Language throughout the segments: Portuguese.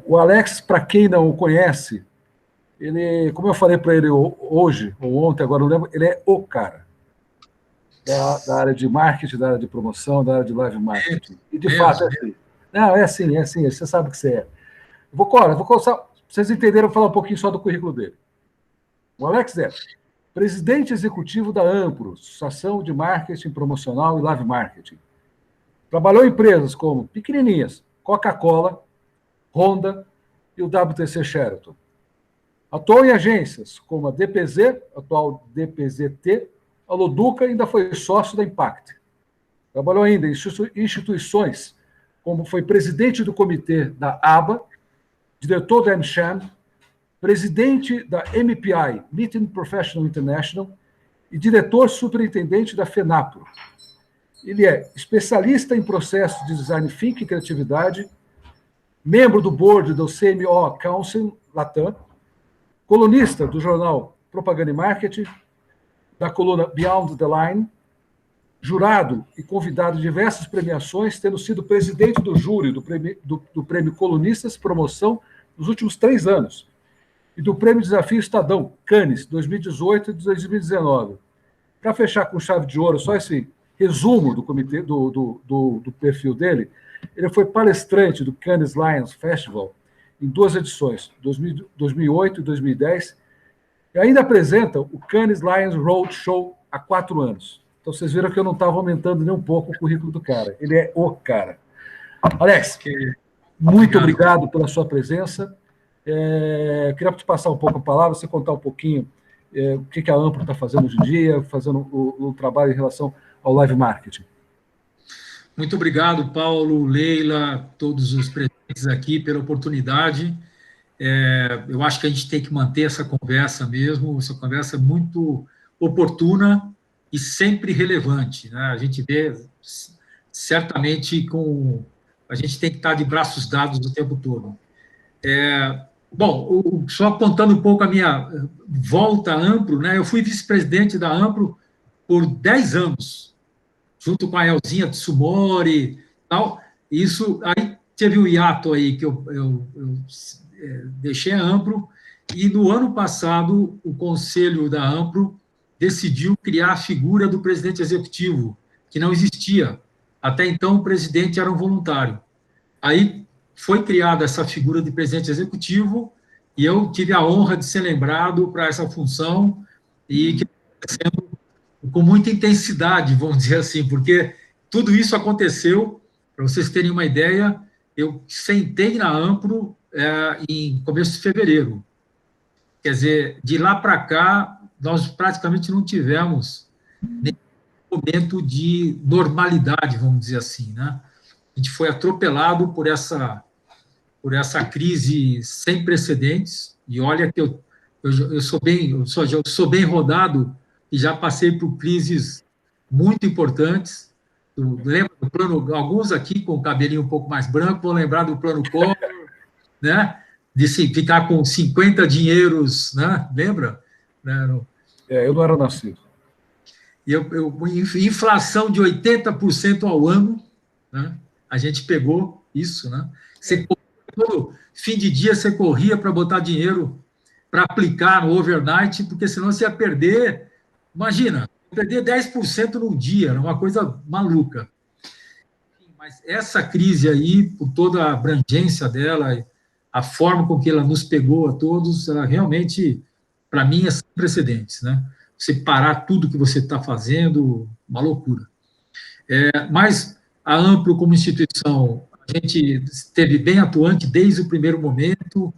O Alex, para quem não o conhece, ele, como eu falei para ele hoje, ou ontem, agora não lembro, ele é o cara da área de marketing, da área de promoção, da área de live marketing. E, de fato, é assim. Não, é assim, você sabe que você é. Vou começar, vocês entenderam, vou falar um pouquinho só do currículo dele. O Alex é presidente executivo da Ampro, Associação de Marketing Promocional e Live Marketing. Trabalhou em empresas como pequenininhas, Coca-Cola, Honda e o WTC Sheraton. Atuou em agências como a DPZ, atual DPZT, a Loduca, ainda foi sócio da Impact. Trabalhou ainda em instituições como foi presidente do comitê da ABA, diretor da AmCham, presidente da MPI, Meeting Professional International, e diretor superintendente da FENAPRO. Ele é especialista em processos de design thinking e criatividade, membro do board do CMO Council Latam, colunista do jornal Propaganda e Marketing, da coluna Beyond the Line, jurado e convidado em diversas premiações, tendo sido presidente do júri do Prêmio Colunistas Promoção nos últimos 3 anos, e do Prêmio Desafio Estadão, Cannes, 2018 e 2019. Para fechar com chave de ouro, só esse resumo do comitê do perfil dele, ele foi palestrante do Cannes Lions Festival em 2 edições, 2008 e 2010, e ainda apresenta o Cannes Lions Road Show há 4 anos. Então, vocês viram que eu não estava aumentando nem um pouco o currículo do cara. Ele é o cara. Alex, muito obrigado pela sua presença. Queria te passar um pouco a palavra, você contar um pouquinho o que a Ampro está fazendo hoje em dia, fazendo o trabalho em relação ao live marketing. Muito obrigado, Paulo, Leila, todos os presentes aqui pela oportunidade. Eu acho que a gente tem que manter essa conversa mesmo, essa conversa muito oportuna e sempre relevante, né? A gente vê, certamente, a gente tem que estar de braços dados o tempo todo. Bom, só contando um pouco a minha volta à Ampro, né? Eu fui vice-presidente da Ampro por 10 anos, junto com a Elzinha Tsumori, tal. Isso, aí teve o hiato aí que eu deixei a Ampro, e no ano passado o conselho da Ampro decidiu criar a figura do presidente executivo, que não existia. Até então o presidente era um voluntário. Aí foi criada essa figura de presidente executivo e eu tive a honra de ser lembrado para essa função e que está sendo com muita intensidade, vamos dizer assim, porque tudo isso aconteceu, para vocês terem uma ideia, eu sentei na Ampro em começo de fevereiro. Quer dizer, de lá para cá, nós praticamente não tivemos nenhum momento de normalidade, vamos dizer assim, né? A gente foi atropelado por essa crise sem precedentes, e olha que eu sou bem rodado e já passei por crises muito importantes. Lembra do plano, alguns aqui com o cabelinho um pouco mais branco vão lembrar do plano Collor, né? De ficar com 50 dinheiros, né? Lembra? Eu não era nascido. E inflação de 80% ao ano, né? A gente pegou isso, né? Todo fim de dia você corria para botar dinheiro para aplicar no overnight, porque senão você ia perder, imagina, perder 10% num dia, era uma coisa maluca. Mas essa crise aí, por toda a abrangência dela, a forma com que ela nos pegou a todos, ela realmente, para mim, é sem precedentes, né? Você parar tudo que você está fazendo, uma loucura. Mas a Ampro, como instituição, a gente esteve bem atuante desde o primeiro momento,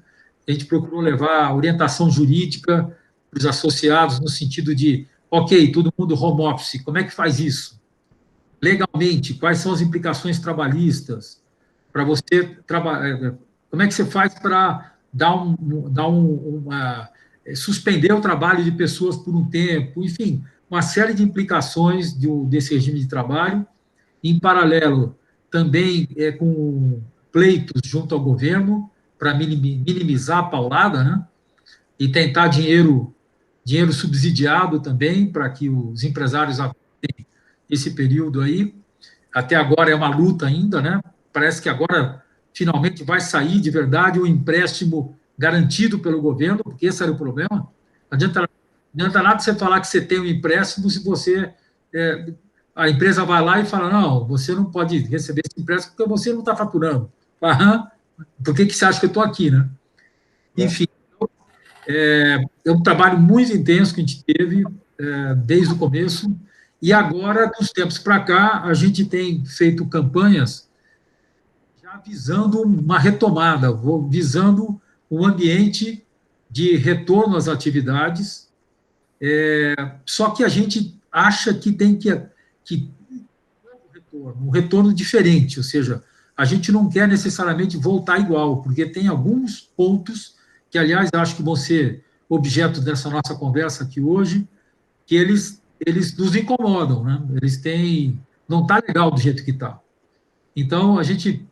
a gente procurou levar orientação jurídica para os associados, no sentido de, ok, todo mundo home office, como é que faz isso? Legalmente, quais são as implicações trabalhistas? Para você trabalhar, como é que você faz para suspender o trabalho de pessoas por um tempo? Enfim, uma série de implicações desse regime de trabalho. Em paralelo, também com pleitos junto ao governo, para minimizar a paulada, né? E tentar dinheiro subsidiado também, para que os empresários esse período aí. Até agora é uma luta ainda, né? Parece que agora finalmente vai sair de verdade o empréstimo garantido pelo governo, porque esse era o problema. Não adianta nada você falar que você tem um empréstimo se você... a empresa vai lá e fala, não, você não pode receber esse empréstimo porque você não está faturando. Aham, por que você acha que eu estou aqui, né? Enfim, é um trabalho muito intenso que a gente teve desde o começo, e agora, dos tempos para cá, a gente tem feito campanhas já visando uma retomada, visando um ambiente de retorno às atividades, só que a gente acha que tem que um retorno diferente, ou seja, a gente não quer necessariamente voltar igual, porque tem alguns pontos que, aliás, acho que vão ser objeto dessa nossa conversa aqui hoje, que eles nos incomodam, né? Eles têm... Não está legal do jeito que está. Então, a gente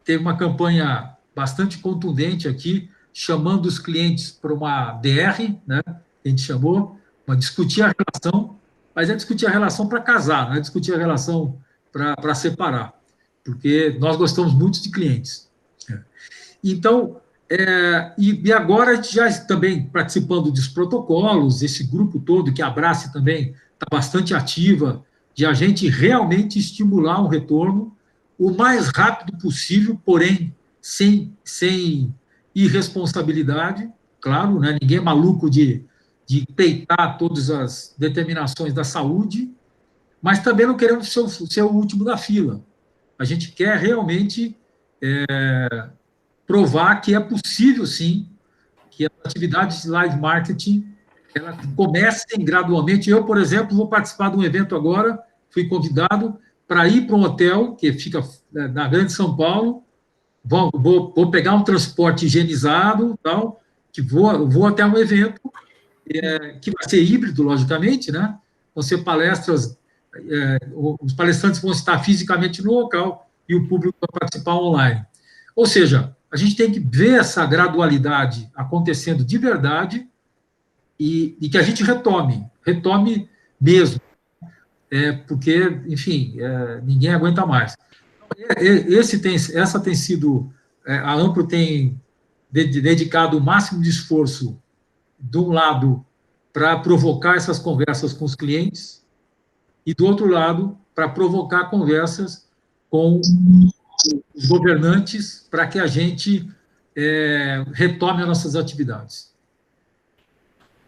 teve uma campanha bastante contundente aqui, chamando os clientes para uma DR, né? A gente chamou, para discutir a relação, mas é discutir a relação para casar, não é discutir a relação para separar, porque nós gostamos muito de clientes. Então, e agora a gente já também participando dos protocolos, esse grupo todo, que a Abrace também está bastante ativa, de a gente realmente estimular um retorno o mais rápido possível, porém sem irresponsabilidade, claro, né? Ninguém é maluco de peitar todas as determinações da saúde, mas também não queremos ser o último da fila. A gente quer realmente provar que é possível, sim, que as atividades de live marketing elas comecem gradualmente. Eu, por exemplo, vou participar de um evento agora, fui convidado para ir para um hotel que fica na Grande São Paulo, vou pegar um transporte higienizado, tal, que vou até um evento que vai ser híbrido, logicamente, né? Vão ser palestras, os palestrantes vão estar fisicamente no local e o público vai participar online. Ou seja, a gente tem que ver essa gradualidade acontecendo de verdade e que a gente retome mesmo, porque, enfim, ninguém aguenta mais. Essa tem sido, a Ampro tem dedicado o máximo de esforço, de um lado, para provocar essas conversas com os clientes, e, do outro lado, para provocar conversas com os governantes, para que a gente retome as nossas atividades.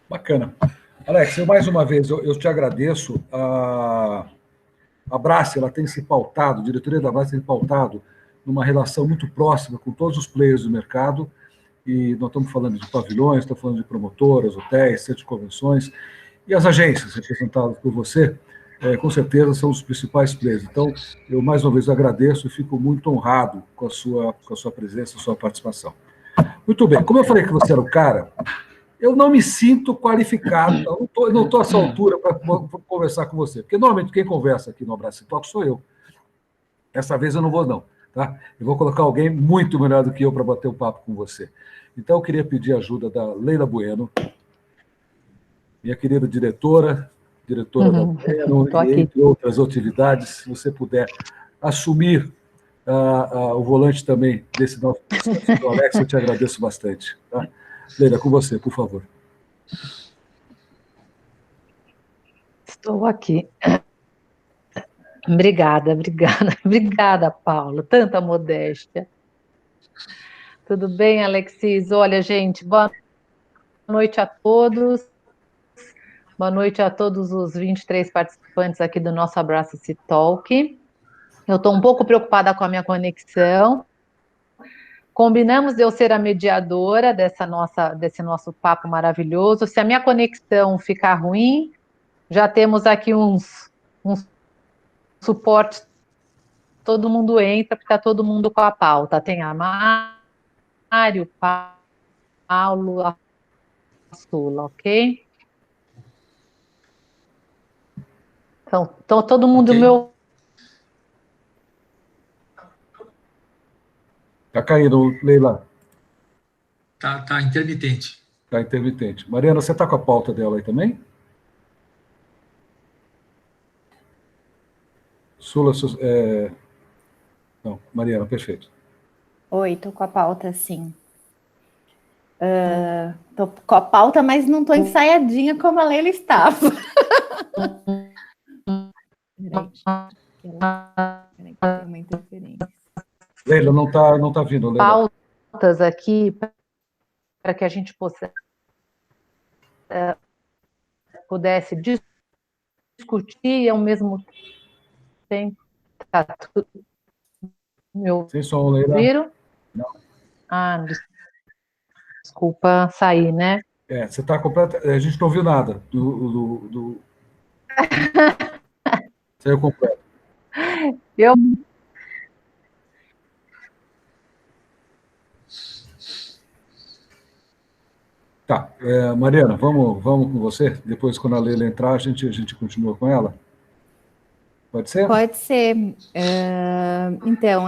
Bacana. Alex, mais uma vez, eu te agradeço. A Brassi, ela tem se pautado, a diretoria da Brassi tem se pautado numa relação muito próxima com todos os players do mercado, e nós estamos falando de pavilhões, estamos falando de promotoras, hotéis, centros de convenções, e as agências representadas por você, com certeza são os principais players. Então, eu mais uma vez agradeço e fico muito honrado com a sua presença, a sua participação. Muito bem, como eu falei que você era o cara, eu não me sinto qualificado, eu não estou a essa altura para conversar com você, porque normalmente quem conversa aqui no Abraço Talk sou eu. Dessa vez eu não vou, não. Tá? Eu vou colocar alguém muito melhor do que eu para bater o papo com você. Então, eu queria pedir a ajuda da Leila Bueno, minha querida diretora da Bueno, e entre outras atividades, se você puder assumir o volante também desse nosso do Alex, eu te agradeço bastante. Tá? Leila, com você, por favor. Estou aqui. Obrigada, Paulo. Tanta modéstia. Tudo bem, Alexis? Olha, gente, boa noite a todos. Boa noite a todos os 23 participantes aqui do nosso Abraça-se Talk. Eu estou um pouco preocupada com a minha conexão. Combinamos de eu ser a mediadora desse nosso papo maravilhoso. Se a minha conexão ficar ruim, já temos aqui uns suportes. Todo mundo entra, porque está todo mundo com a pauta. Tem a Mário, Paulo, a Sula, ok? Então todo mundo Okay. meu. Está caindo, Leila. Tá intermitente. Está intermitente. Mariana, você está com a pauta dela aí também? Sula, não, Mariana, perfeito. Oi, tô com a pauta, sim. Tô com a pauta, mas não tô ensaiadinha como a Leila estava. Peraí, tem uma interferência. Leila, não tá vindo, Leila. Pautas aqui para que a gente pudesse discutir e ao mesmo tempo. Tá, me Sem som, Leila. ouviram? Não. Ah, desculpa sair, né? Você está completa. A gente não ouviu nada do... Saiu completo. Eu Tá. Mariana, vamos com você? Depois, quando a Leila entrar, a gente continua com ela? Pode ser? Pode ser. Então,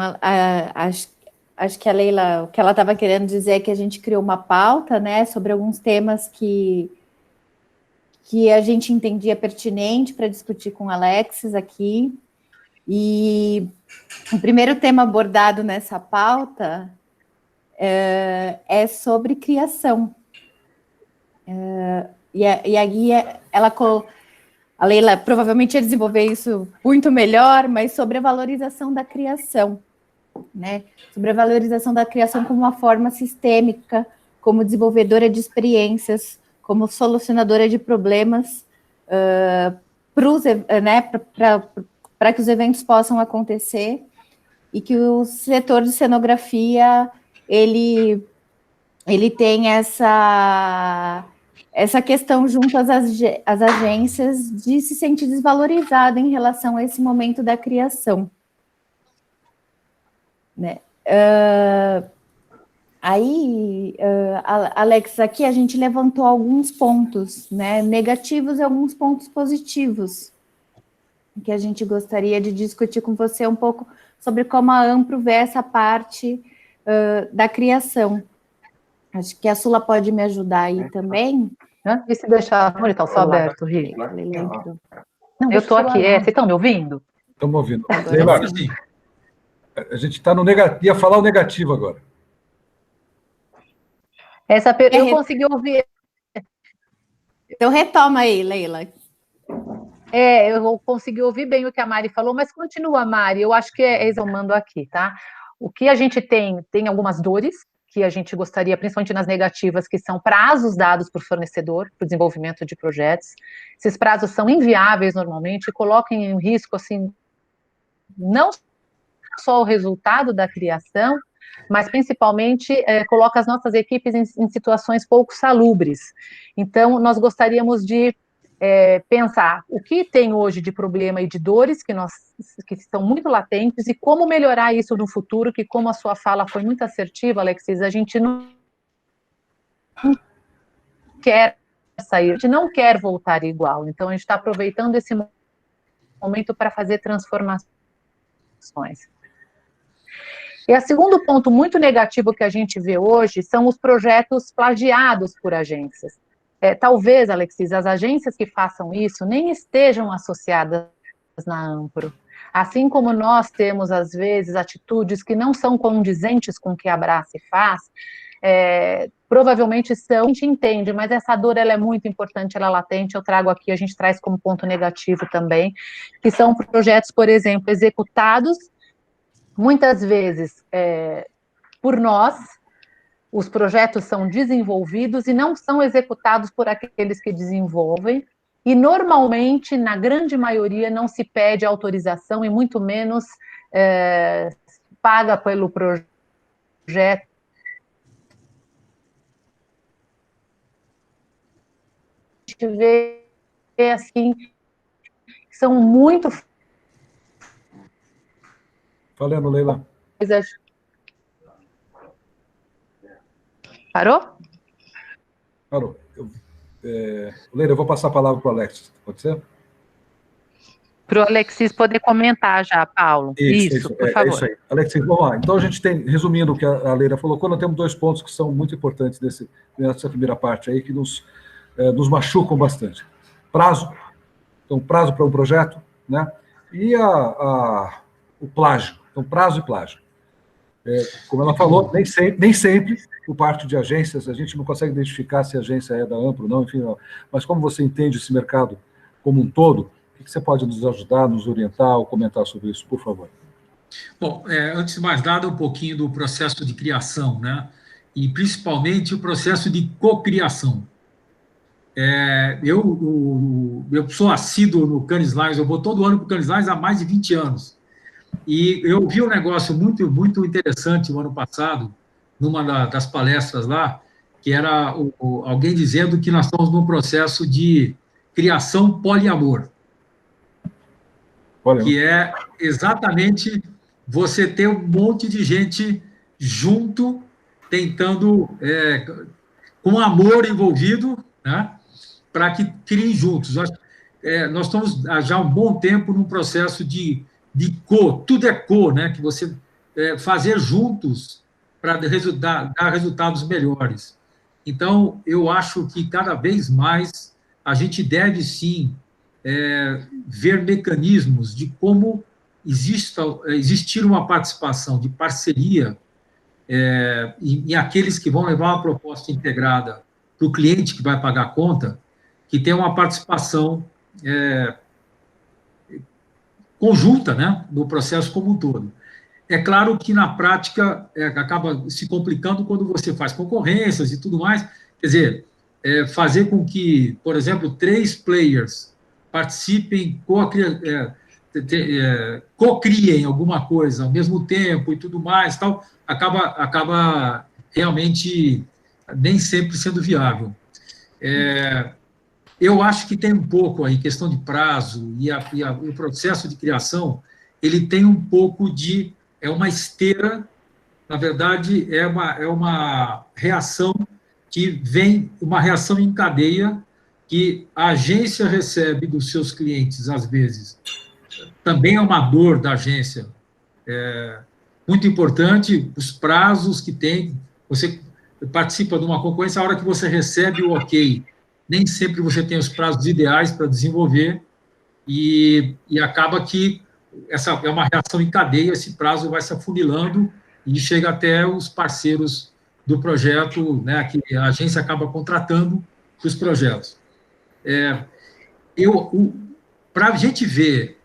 acho que a Leila, o que ela estava querendo dizer é que a gente criou uma pauta, né, sobre alguns temas que a gente entendia pertinente para discutir com o Alexis aqui. E o primeiro tema abordado nessa pauta é sobre criação. E a guia, a Leila provavelmente ia desenvolver isso muito melhor, mas sobre a valorização da criação, né? Sobre a valorização da criação como uma forma sistêmica, como desenvolvedora de experiências, como solucionadora de problemas, para que os eventos possam acontecer e que o setor de cenografia ele tem essa questão junto às agências de se sentir desvalorizado em relação a esse momento da criação, né? Alex, aqui a gente levantou alguns pontos, né, negativos e alguns pontos positivos, que a gente gostaria de discutir com você um pouco sobre como a Ampro vê essa parte da criação. Acho que a Sula pode me ajudar aí também. E se deixar monitor só aberto, Ri? Não, eu estou aqui. Vocês estão me ouvindo? Estamos ouvindo. Leila, a gente está no negativo. Ia falar o negativo agora. Eu consegui ouvir. Então retoma aí, Leila. Eu consegui ouvir bem o que a Mari falou, mas continua, Mari. Eu acho que é exalmando aqui, tá? O que a gente tem algumas dores que a gente gostaria, principalmente nas negativas, que são prazos dados por fornecedor para o desenvolvimento de projetos. Esses prazos são inviáveis normalmente e colocam em risco, assim, não só o resultado da criação, mas principalmente coloca as nossas equipes em situações pouco salubres. Então, nós gostaríamos de pensar o que tem hoje de problema e de dores que estão muito latentes e como melhorar isso no futuro, que como a sua fala foi muito assertiva, Alexis, a gente não quer sair, a gente não quer voltar igual, então a gente está aproveitando esse momento para fazer transformações. E o segundo ponto muito negativo que a gente vê hoje são os projetos plagiados por agências. Talvez, Alexis, as agências que façam isso nem estejam associadas na Ampro. Assim como nós temos, às vezes, atitudes que não são condizentes com o que a Abrace faz, provavelmente são, a gente entende, mas essa dor ela é muito importante, ela é latente, eu trago aqui, a gente traz como ponto negativo também, que são projetos, por exemplo, executados, muitas vezes por nós. Os projetos são desenvolvidos e não são executados por aqueles que desenvolvem, e normalmente, na grande maioria, não se pede autorização e muito menos paga pelo projeto. A gente vê, assim, são muito... Falando, Leila. Parou? Parou. Leila, eu vou passar a palavra para o Alexis, pode ser? Para o Alexis poder comentar já, Paulo. Isso, por favor. É isso aí. Alexis, vamos lá. Então, a gente tem, resumindo o que a Leila colocou, nós temos dois pontos que são muito importantes nessa primeira parte aí, que nos machucam bastante. Prazo, então, prazo para um projeto, né? E o plágio, então, prazo e plágio. Como ela falou, nem sempre, por parte de agências, a gente não consegue identificar se a agência é da Ampro ou não, enfim, mas como você entende esse mercado como um todo, o que você pode nos ajudar, nos orientar ou comentar sobre isso, por favor? Bom, antes de mais nada, um pouquinho do processo de criação, né? E principalmente o processo de cocriação. Eu sou assíduo no Cannes Lions, eu vou todo ano para o Cannes Lions há mais de 20 anos. E eu vi um negócio muito, muito interessante no ano passado, numa das palestras lá, que era alguém dizendo que nós estamos num processo de criação poliamor. Que é exatamente você ter um monte de gente junto, tentando, com amor envolvido, né, para que criem juntos. Nós estamos já há um bom tempo num processo de tudo é né, que você fazer juntos para dar resultados melhores. Então, eu acho que cada vez mais a gente deve, sim, ver mecanismos de como existir uma participação de parceria em aqueles que vão levar uma proposta integrada para o cliente que vai pagar a conta, que tem uma participação conjunta, né, no processo como um todo. É claro que, na prática, acaba se complicando quando você faz concorrências e tudo mais. Quer dizer, fazer com que, por exemplo, 3 players participem, cocriem alguma coisa ao mesmo tempo e tudo mais, tal, acaba realmente nem sempre sendo viável. Eu acho que tem um pouco aí, questão de prazo e o processo de criação, ele tem um pouco de... É uma esteira, na verdade, é uma reação que vem, uma reação em cadeia, que a agência recebe dos seus clientes, às vezes. Também é uma dor da agência. Muito importante, os prazos que tem. Você participa de uma concorrência, a hora que você recebe o ok, nem sempre você tem os prazos ideais para desenvolver, e acaba que essa é uma reação em cadeia, esse prazo vai se afunilando e chega até os parceiros do projeto, né, que a agência acaba contratando os projetos. Para a gente ver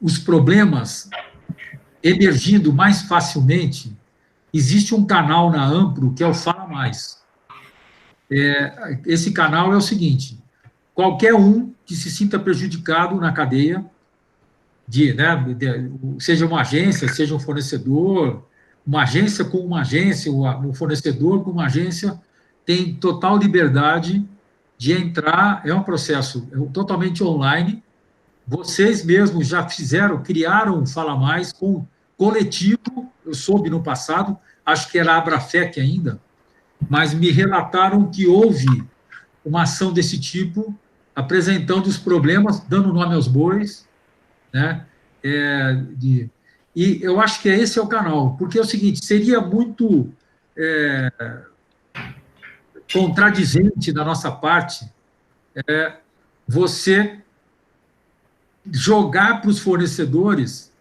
os problemas emergindo mais facilmente, existe um canal na Ampro que é o Fala Mais. Esse canal é o seguinte: qualquer um que se sinta prejudicado na cadeia, seja uma agência, seja um fornecedor, uma agência com uma agência, um fornecedor com uma agência, tem total liberdade de entrar. É um processo totalmente online. Vocês mesmos já criaram um Fala Mais com coletivo. Eu soube no passado, acho que era a Abrafec ainda, mas me relataram que houve uma ação desse tipo, apresentando os problemas, dando nome aos bois, né? E eu acho que esse é o canal, porque é o seguinte: seria muito contradizente da nossa parte você jogar para os fornecedores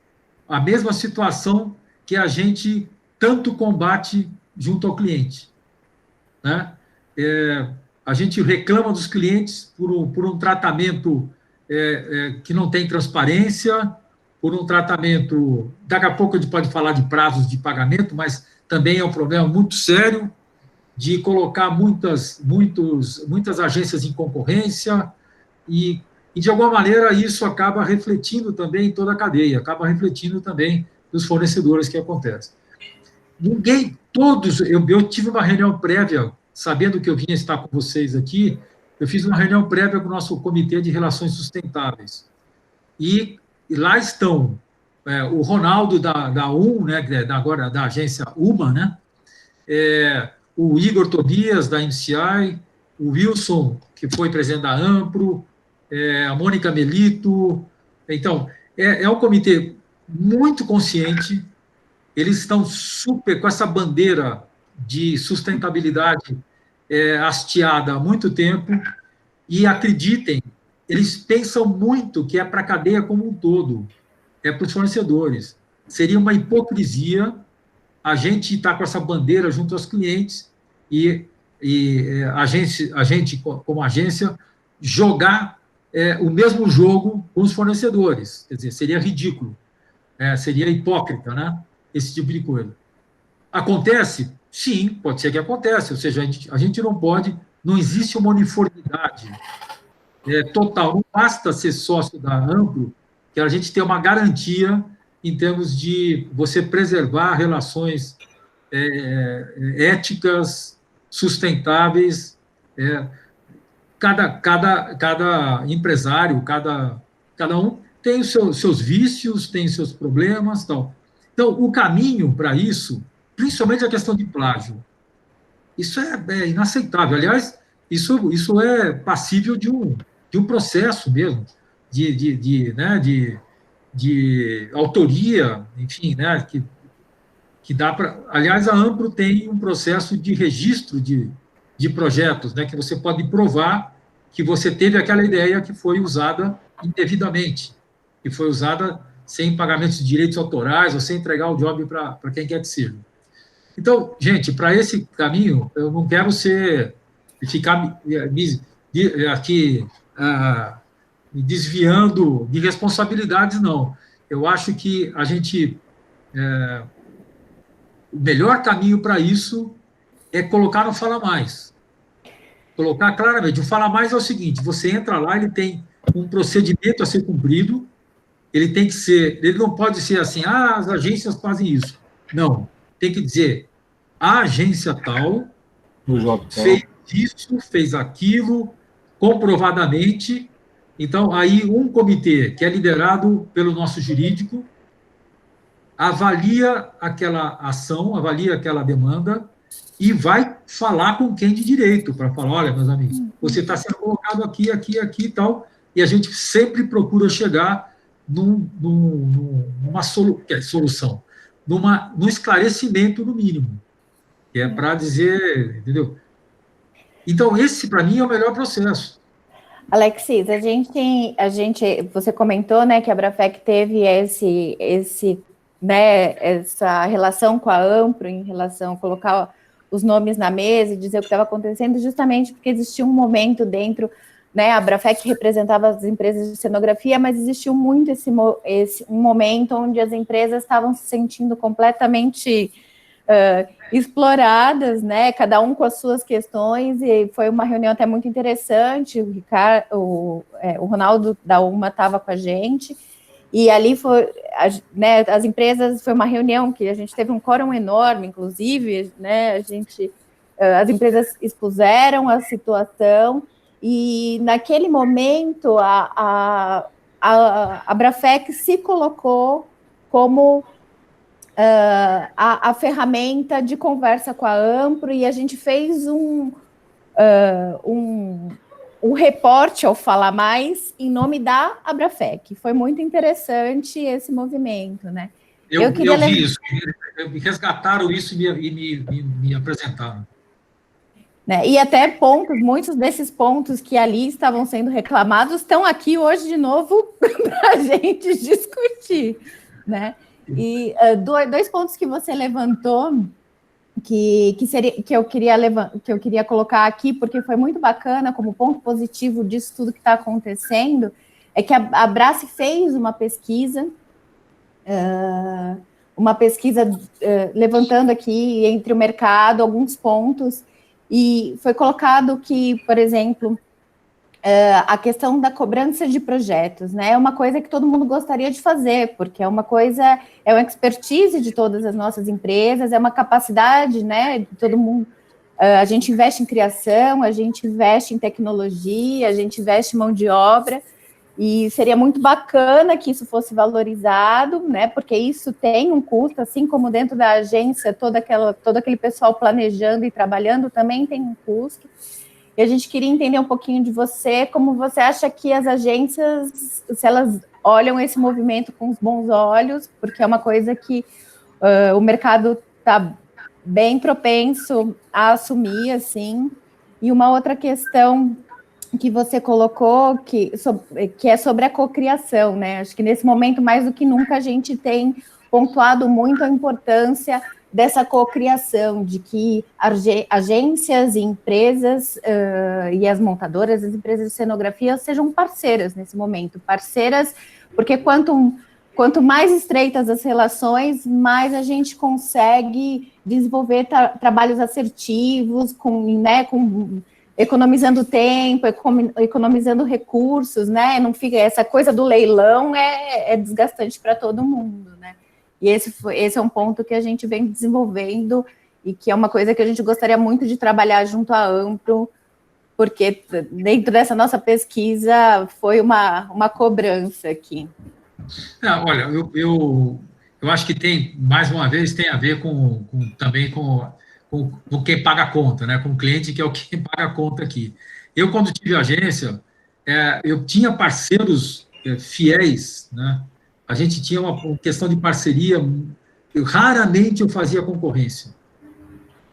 a mesma situação que a gente tanto combate junto ao cliente, né? A gente reclama dos clientes por um tratamento que não tem transparência, por um tratamento... Daqui a pouco a gente pode falar de prazos de pagamento, mas também é um problema muito sério de colocar muitas agências em concorrência e, de alguma maneira, isso acaba refletindo também em toda a cadeia, acaba refletindo também nos fornecedores que acontece. Eu tive uma reunião prévia, sabendo que eu vinha estar com vocês aqui, eu fiz uma reunião prévia com o nosso Comitê de Relações Sustentáveis. E lá estão o Ronaldo da né, agora da agência UMA, né? O Igor Tobias, da MCI, o Wilson, que foi presidente da Ampro, a Mônica Melito. Então, é um comitê muito consciente, eles estão super com essa bandeira de sustentabilidade hasteada há muito tempo, e acreditem, eles pensam muito que é para a cadeia como um todo, é para os fornecedores. Seria uma hipocrisia a gente está com essa bandeira junto aos clientes e a gente, como agência, jogar o mesmo jogo com os fornecedores. Quer dizer, seria ridículo, seria hipócrita, né? Esse tipo de coisa. Acontece? Sim, pode ser que aconteça. Ou seja, a gente não pode, não existe uma uniformidade total. Não basta ser sócio da Ampro, que a gente tem uma garantia em termos de você preservar relações éticas, sustentáveis. Cada empresário, cada um tem os seus vícios, tem os seus problemas, tal. Então, o caminho para isso, principalmente a questão de plágio, isso é inaceitável. Aliás, isso é passível de um processo mesmo, de autoria, enfim, né, que dá para... Aliás, a Ampro tem um processo de registro de projetos, né, que você pode provar que você teve aquela ideia que foi usada indevidamente, que foi usada sem pagamento de direitos autorais ou sem entregar o job para quem quer que seja. Então, gente, para esse caminho, eu não quero ficar aqui me desviando de responsabilidades, não. Eu acho que o melhor caminho para isso é colocar no Fala Mais. Colocar claramente. O Fala Mais é o seguinte, você entra lá, ele tem um procedimento a ser cumprido, ele não pode ser assim, as agências fazem isso. Não, tem que dizer, a agência tal fez isso, fez aquilo, comprovadamente. Então, aí um comitê que é liderado pelo nosso jurídico avalia aquela ação, avalia aquela demanda e vai falar com quem de direito, para falar, olha, meus amigos, você está sendo colocado aqui, aqui, aqui e tal, e a gente sempre procura chegar numa solução, num esclarecimento, no mínimo, que é para dizer, entendeu? Então, esse, para mim, é o melhor processo. Alexis, você comentou, né, que a Abrafec teve essa relação com a Ampro, em relação a colocar os nomes na mesa e dizer o que estava acontecendo, justamente porque existia um momento dentro, né, a Abrafec representava as empresas de cenografia, mas existiu muito um momento onde as empresas estavam se sentindo completamente exploradas, né, cada um com as suas questões, e foi uma reunião até muito interessante, o Ronaldo da UMA estava com a gente, e ali foi, né, as empresas, foi uma reunião que a gente teve um quórum enorme, inclusive, né, as empresas expuseram a situação, e naquele momento a Abrafec se colocou como a ferramenta de conversa com a Ampro, e a gente fez um reporte ao Fala Mais em nome da Abrafec. Foi muito interessante esse movimento, né? Eu vi isso, me resgataram isso e me apresentaram. Né? E até muitos desses pontos que ali estavam sendo reclamados estão aqui hoje de novo para a gente discutir, né? E dois pontos que você levantou que eu queria colocar aqui, porque foi muito bacana como ponto positivo disso tudo que está acontecendo, é que a Abrace fez uma pesquisa levantando aqui entre o mercado alguns pontos, e foi colocado que, por exemplo, a questão da cobrança de projetos, né? É uma coisa que todo mundo gostaria de fazer, porque é uma expertise de todas as nossas empresas, é uma capacidade, né? De todo mundo. A gente investe em criação, a gente investe em tecnologia, a gente investe em mão de obra, e seria muito bacana que isso fosse valorizado, né? Porque isso tem um custo, assim como dentro da agência, todo aquele pessoal planejando e trabalhando também tem um custo. E a gente queria entender um pouquinho de você, como você acha que as agências, se elas olham esse movimento com os bons olhos, porque é uma coisa que o mercado está bem propenso a assumir, assim. E uma outra questão que você colocou, que é sobre a cocriação, né? Acho que nesse momento, mais do que nunca, a gente tem pontuado muito a importância dessa cocriação, de que agências e empresas e as montadoras, as empresas de cenografia sejam parceiras nesse momento, parceiras, porque quanto mais estreitas as relações, mais a gente consegue desenvolver trabalhos assertivos, economizando tempo, economizando recursos, né? Não fica essa coisa do leilão é desgastante para todo mundo, né? E esse é um ponto que a gente vem desenvolvendo e que é uma coisa que a gente gostaria muito de trabalhar junto à Ampro, porque dentro dessa nossa pesquisa foi uma cobrança aqui. Olha, eu acho que tem, mais uma vez, tem a ver também com quem paga a conta, né? Com o cliente, que é o quem paga a conta aqui. Eu, quando tive agência, eu tinha parceiros fiéis, né? A gente tinha uma questão de parceria, raramente eu fazia concorrência.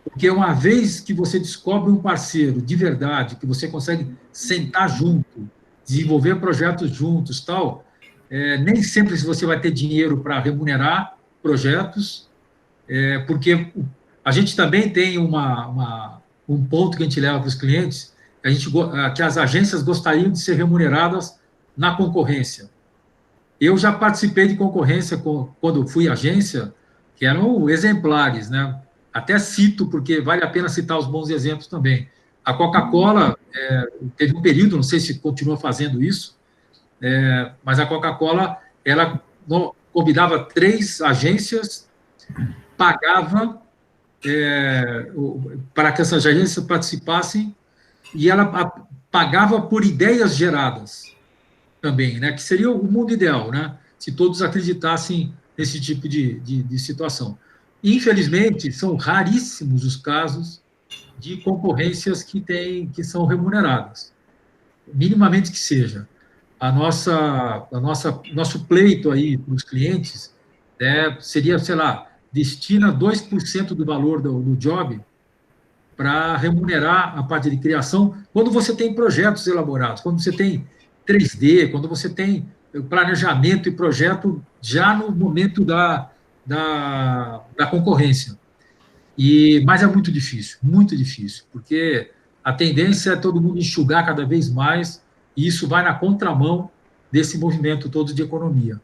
Porque uma vez que você descobre um parceiro de verdade, que você consegue sentar junto, desenvolver projetos juntos, tal, nem sempre você vai ter dinheiro para remunerar projetos, porque a gente também tem um ponto que a gente leva para os clientes, que as agências gostariam de ser remuneradas na concorrência. Eu já participei de concorrência quando fui agência, que eram exemplares, né? Até cito, porque vale a pena citar os bons exemplos também. A Coca-Cola teve um período, não sei se continua fazendo isso, mas a Coca-Cola, ela convidava 3 agências, pagava para que essas agências participassem, e ela pagava por ideias geradas também, né? Que seria o mundo ideal, né? Se todos acreditassem nesse tipo de situação. Infelizmente, são raríssimos os casos de concorrências que são remuneradas, minimamente que seja. Nosso pleito aí para os clientes seria, sei lá, destina 2% do valor do job para remunerar a parte de criação, quando você tem projetos elaborados, quando você tem 3D, quando você tem planejamento e projeto já no momento da concorrência. Mas é muito difícil, porque a tendência é todo mundo enxugar cada vez mais, e isso vai na contramão desse movimento todo de economia.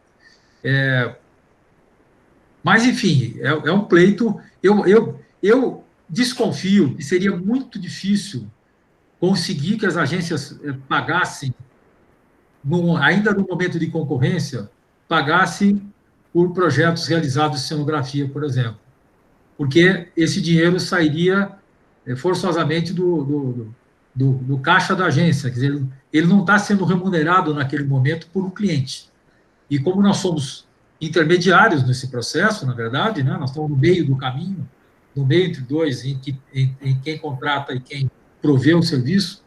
Mas, enfim, é um pleito. Eu desconfio que seria muito difícil conseguir que as agências pagassem, ainda no momento de concorrência, pagassem por projetos realizados em cenografia, por exemplo. Porque esse dinheiro sairia forçosamente do caixa da agência. Quer dizer, ele não está sendo remunerado naquele momento por um cliente. E como nós somos intermediários nesse processo, na verdade, né, nós estamos no meio do caminho, no meio entre dois, em quem contrata e quem provê o serviço,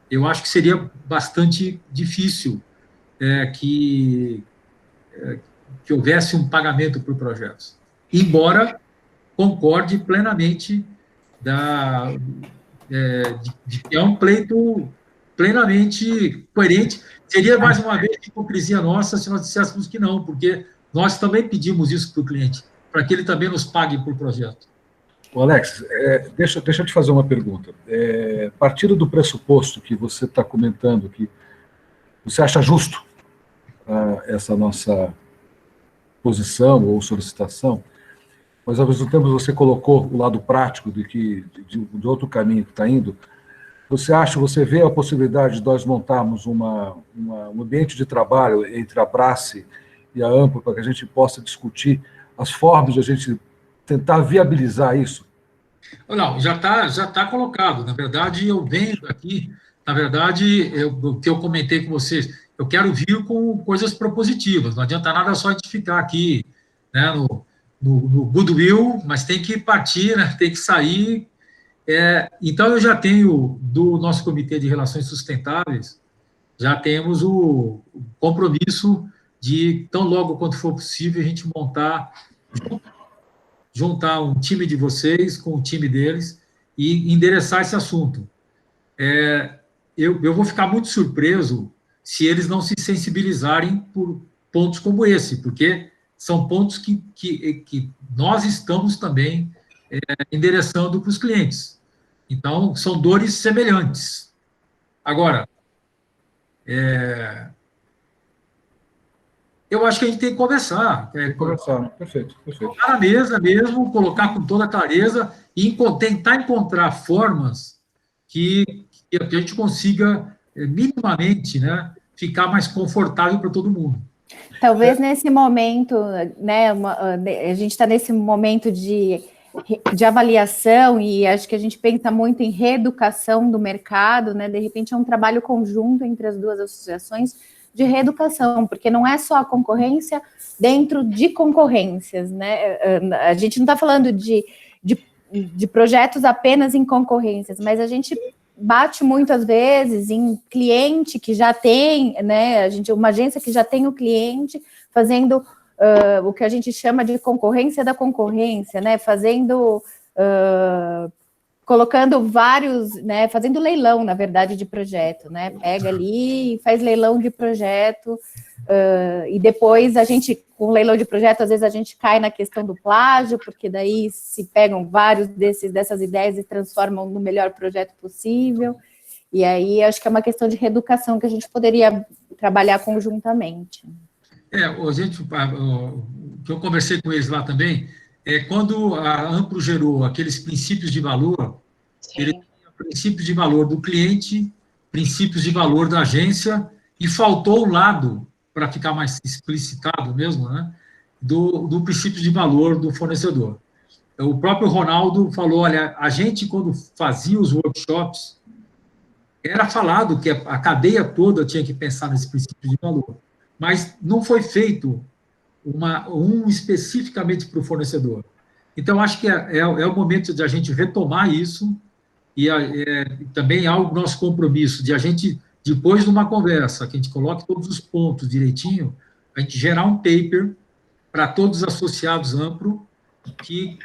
eu acho que seria bastante difícil que houvesse um pagamento por projetos. Embora concorde plenamente de que é um pleito plenamente coerente. Seria, mais uma vez, hipocrisia nossa se nós disséssemos que não, porque nós também pedimos isso para o cliente, para que ele também nos pague por projeto. Alex, deixa eu te fazer uma pergunta. Partindo do pressuposto que você está comentando, que você acha justo essa nossa posição ou solicitação, mas ao mesmo tempo você colocou o lado prático de outro caminho que está indo, você vê a possibilidade de nós montarmos um ambiente de trabalho entre a Brace e a Ampro para que a gente possa discutir as formas de a gente tentar viabilizar isso? Não, já tá colocado. Na verdade, eu venho aqui, na verdade, o que eu comentei com vocês, eu quero vir com coisas propositivas, não adianta nada só a gente ficar aqui, né, no goodwill, mas tem que partir, né, tem que sair. Então, eu já tenho, do nosso Comitê de Relações Sustentáveis, já temos o compromisso de, tão logo quanto for possível, a gente juntar um time de vocês com o time deles e endereçar esse assunto. Eu vou ficar muito surpreso se eles não se sensibilizarem por pontos como esse, porque são pontos que nós estamos também endereçando para os clientes. Então, são dores semelhantes. Agora, eu acho que a gente tem que conversar. Conversar, perfeito. Colocar na mesa mesmo, colocar com toda clareza e tentar encontrar formas que a gente consiga, minimamente, né, ficar mais confortável para todo mundo. Talvez nesse momento, né, a gente está nesse momento de avaliação e acho que a gente pensa muito em reeducação do mercado, né? De repente é um trabalho conjunto entre as duas associações de reeducação, porque não é só a concorrência dentro de concorrências, né? A gente não está falando de projetos apenas em concorrências, mas a gente bate muitas vezes em cliente que já tem, né? Uma agência que já tem o cliente fazendo o que a gente chama de concorrência da concorrência, né? Colocando vários, né? Fazendo leilão, na verdade, de projeto, né? Pega ali e faz leilão de projeto, e depois a gente, com leilão de projeto, às vezes a gente cai na questão do plágio, porque daí se pegam vários dessas ideias e transformam no melhor projeto possível, e aí acho que é uma questão de reeducação que a gente poderia trabalhar conjuntamente. O que eu conversei com eles lá também, quando a Ampro gerou aqueles princípios de valor, ele tinha princípios de valor do cliente, princípios de valor da agência, e faltou o lado, para ficar mais explicitado mesmo, né, do princípio de valor do fornecedor. O próprio Ronaldo falou, olha, a gente, quando fazia os workshops, era falado que a cadeia toda tinha que pensar nesse princípio de valor, mas não foi feito um especificamente para o fornecedor. Então, acho que é o momento de a gente retomar isso e também há o nosso compromisso de a gente, depois de uma conversa, que a gente coloque todos os pontos direitinho, a gente gerar um paper para todos os associados Ampro que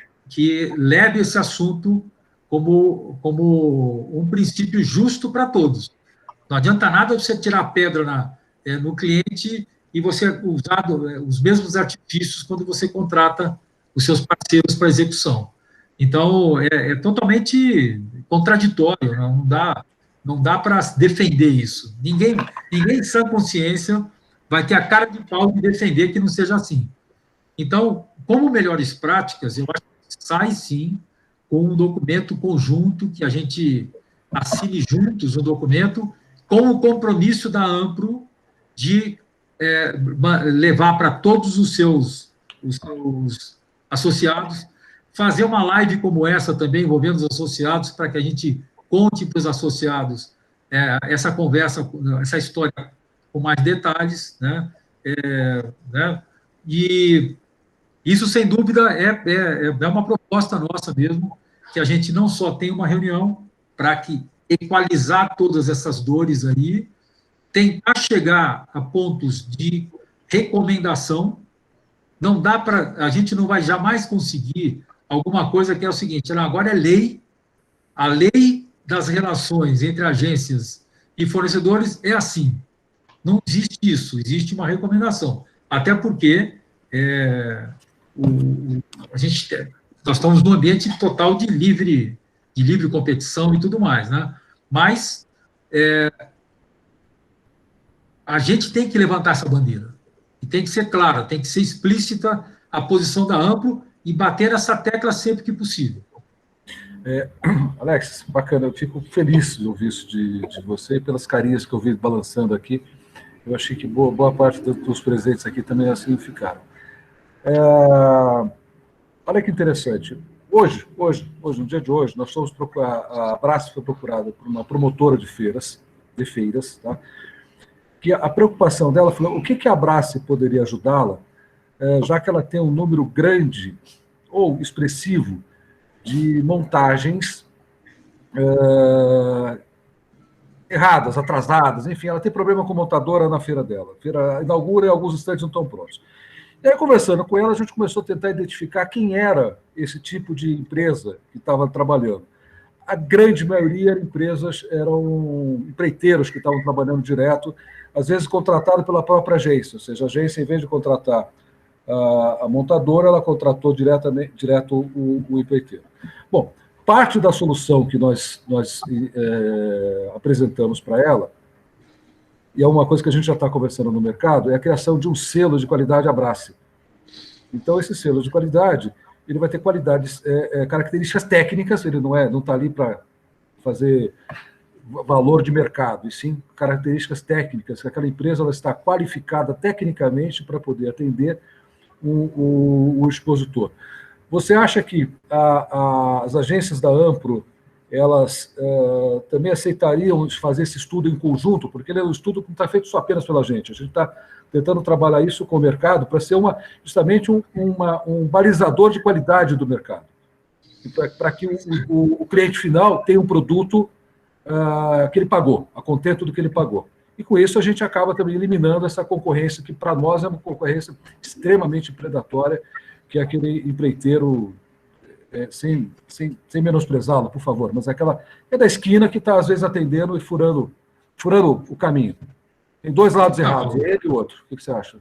leve esse assunto como um princípio justo para todos. Não adianta nada você tirar pedra no cliente e você usar os mesmos artifícios quando você contrata os seus parceiros para execução. Então, é totalmente contraditório, não dá para defender isso. Ninguém em sã consciência vai ter a cara de pau de defender que não seja assim. Então, como melhores práticas, eu acho que sai, sim, com um documento conjunto, que a gente assine juntos um documento, com o compromisso da Ampro de levar para todos os seus associados, fazer uma live como essa também, envolvendo os associados, para que a gente conte para os associados essa conversa, essa história com mais detalhes, né? E isso, sem dúvida, é uma proposta nossa mesmo, que a gente não só tem uma reunião para equalizar todas essas dores aí, tentar chegar a pontos de recomendação. Não dá a gente não vai jamais conseguir alguma coisa que é o seguinte, agora é lei, a lei das relações entre agências e fornecedores é assim. Não existe isso, existe uma recomendação. Até porque nós estamos num ambiente total de livre competição e tudo mais, né? Mas a gente tem que levantar essa bandeira. E tem que ser clara, tem que ser explícita a posição da Ampro e bater essa tecla sempre que possível. Alex, bacana, eu fico feliz de ouvir isso de você, pelas carinhas que eu vi balançando aqui. Eu achei que boa parte dos presentes aqui também assim ficaram. Olha que interessante. Hoje, no dia de hoje, nós somos a Abrace foi procurada por uma promotora de feiras, tá? Que a preocupação dela foi o que a Abrace poderia ajudá-la, já que ela tem um número grande ou expressivo de montagens erradas, atrasadas, enfim, ela tem problema com montadora na feira dela. A feira inaugura e alguns estandes não estão prontos. E aí, conversando com ela, a gente começou a tentar identificar quem era esse tipo de empresa que estava trabalhando. A grande maioria eram empreiteiros que estavam trabalhando direto, às vezes contratados pela própria agência, ou seja, a agência, em vez de contratar a montadora, ela contratou direto o empreiteiro. Bom, parte da solução que nós apresentamos para ela, e é uma coisa que a gente já está conversando no mercado, é a criação de um selo de qualidade Abrace. Então, esse selo de qualidade, ele vai ter qualidades, características técnicas, ele não está ali para fazer valor de mercado, e sim características técnicas, que aquela empresa ela está qualificada tecnicamente para poder atender o expositor. Você acha que as agências da Ampro, elas também aceitariam fazer esse estudo em conjunto? Porque ele é um estudo que não está feito só apenas pela gente. A gente está tentando trabalhar isso com o mercado para ser justamente um balizador de qualidade do mercado. Para que o cliente final tenha um produto que ele pagou, a contento do que ele pagou. E com isso a gente acaba também eliminando essa concorrência, que para nós é uma concorrência extremamente predatória, que é aquele empreiteiro, sem menosprezá-lo, por favor, mas é da esquina que está, às vezes, atendendo e furando o caminho. Tem dois lados errados, ele e o outro. O que você acha?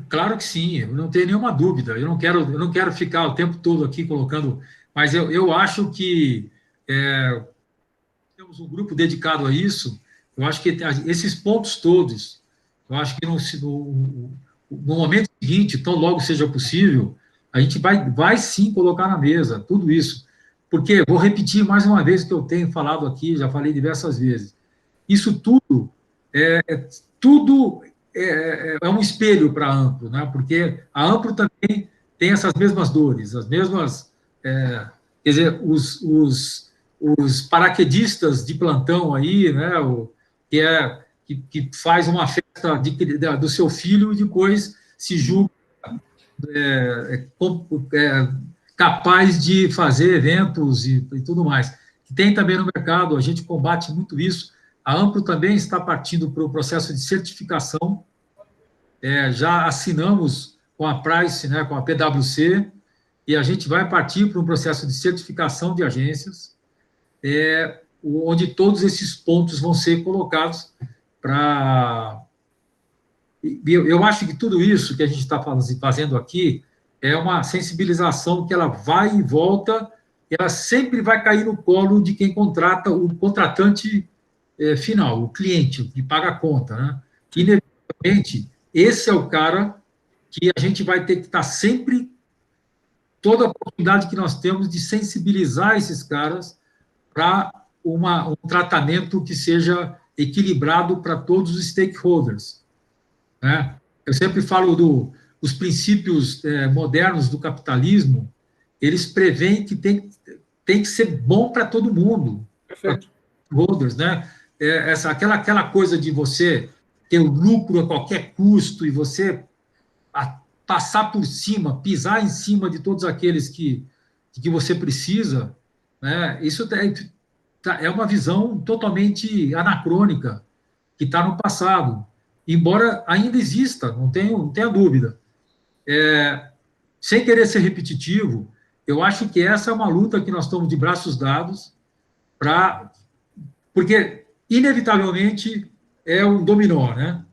Claro que sim, eu não tenho nenhuma dúvida. Eu não quero ficar o tempo todo aqui colocando, mas eu acho que temos um grupo dedicado a isso. Eu acho que esses pontos todos, eu acho que no momento seguinte, tão logo seja possível, a gente vai sim colocar na mesa tudo isso. Porque, vou repetir mais uma vez o que eu tenho falado aqui, já falei diversas vezes, isso tudo é um espelho para a Ampro, né? Porque a Ampro também tem essas mesmas dores, as mesmas... quer dizer, os paraquedistas de plantão aí, né? Que faz uma festa do seu filho e depois se julga capaz de fazer eventos e tudo mais. Tem também no mercado, a gente combate muito isso. A Ampro também está partindo para o processo de certificação. Já assinamos com a Price, né, com a PwC, e a gente vai partir para um processo de certificação de agências, onde todos esses pontos vão ser colocados para... Eu acho que tudo isso que a gente está fazendo aqui é uma sensibilização que ela vai e volta, e ela sempre vai cair no colo de quem contrata, o contratante final, o cliente, que paga a conta, né? Inevitavelmente, esse é o cara que a gente vai ter que estar sempre, toda a oportunidade que nós temos de sensibilizar esses caras para um tratamento que seja equilibrado para todos os stakeholders, né? Eu sempre falo dos princípios modernos do capitalismo, eles preveem que tem que ser bom para todo mundo. Perfeito. Stakeholders, né? Aquela coisa de você ter o lucro a qualquer custo e você passar por cima, pisar em cima de todos aqueles que você precisa, né? Isso é uma visão totalmente anacrônica, que está no passado, embora ainda exista, não tenha dúvida. Sem querer ser repetitivo, eu acho que essa é uma luta que nós estamos de braços dados, porque, inevitavelmente, é um dominó, né?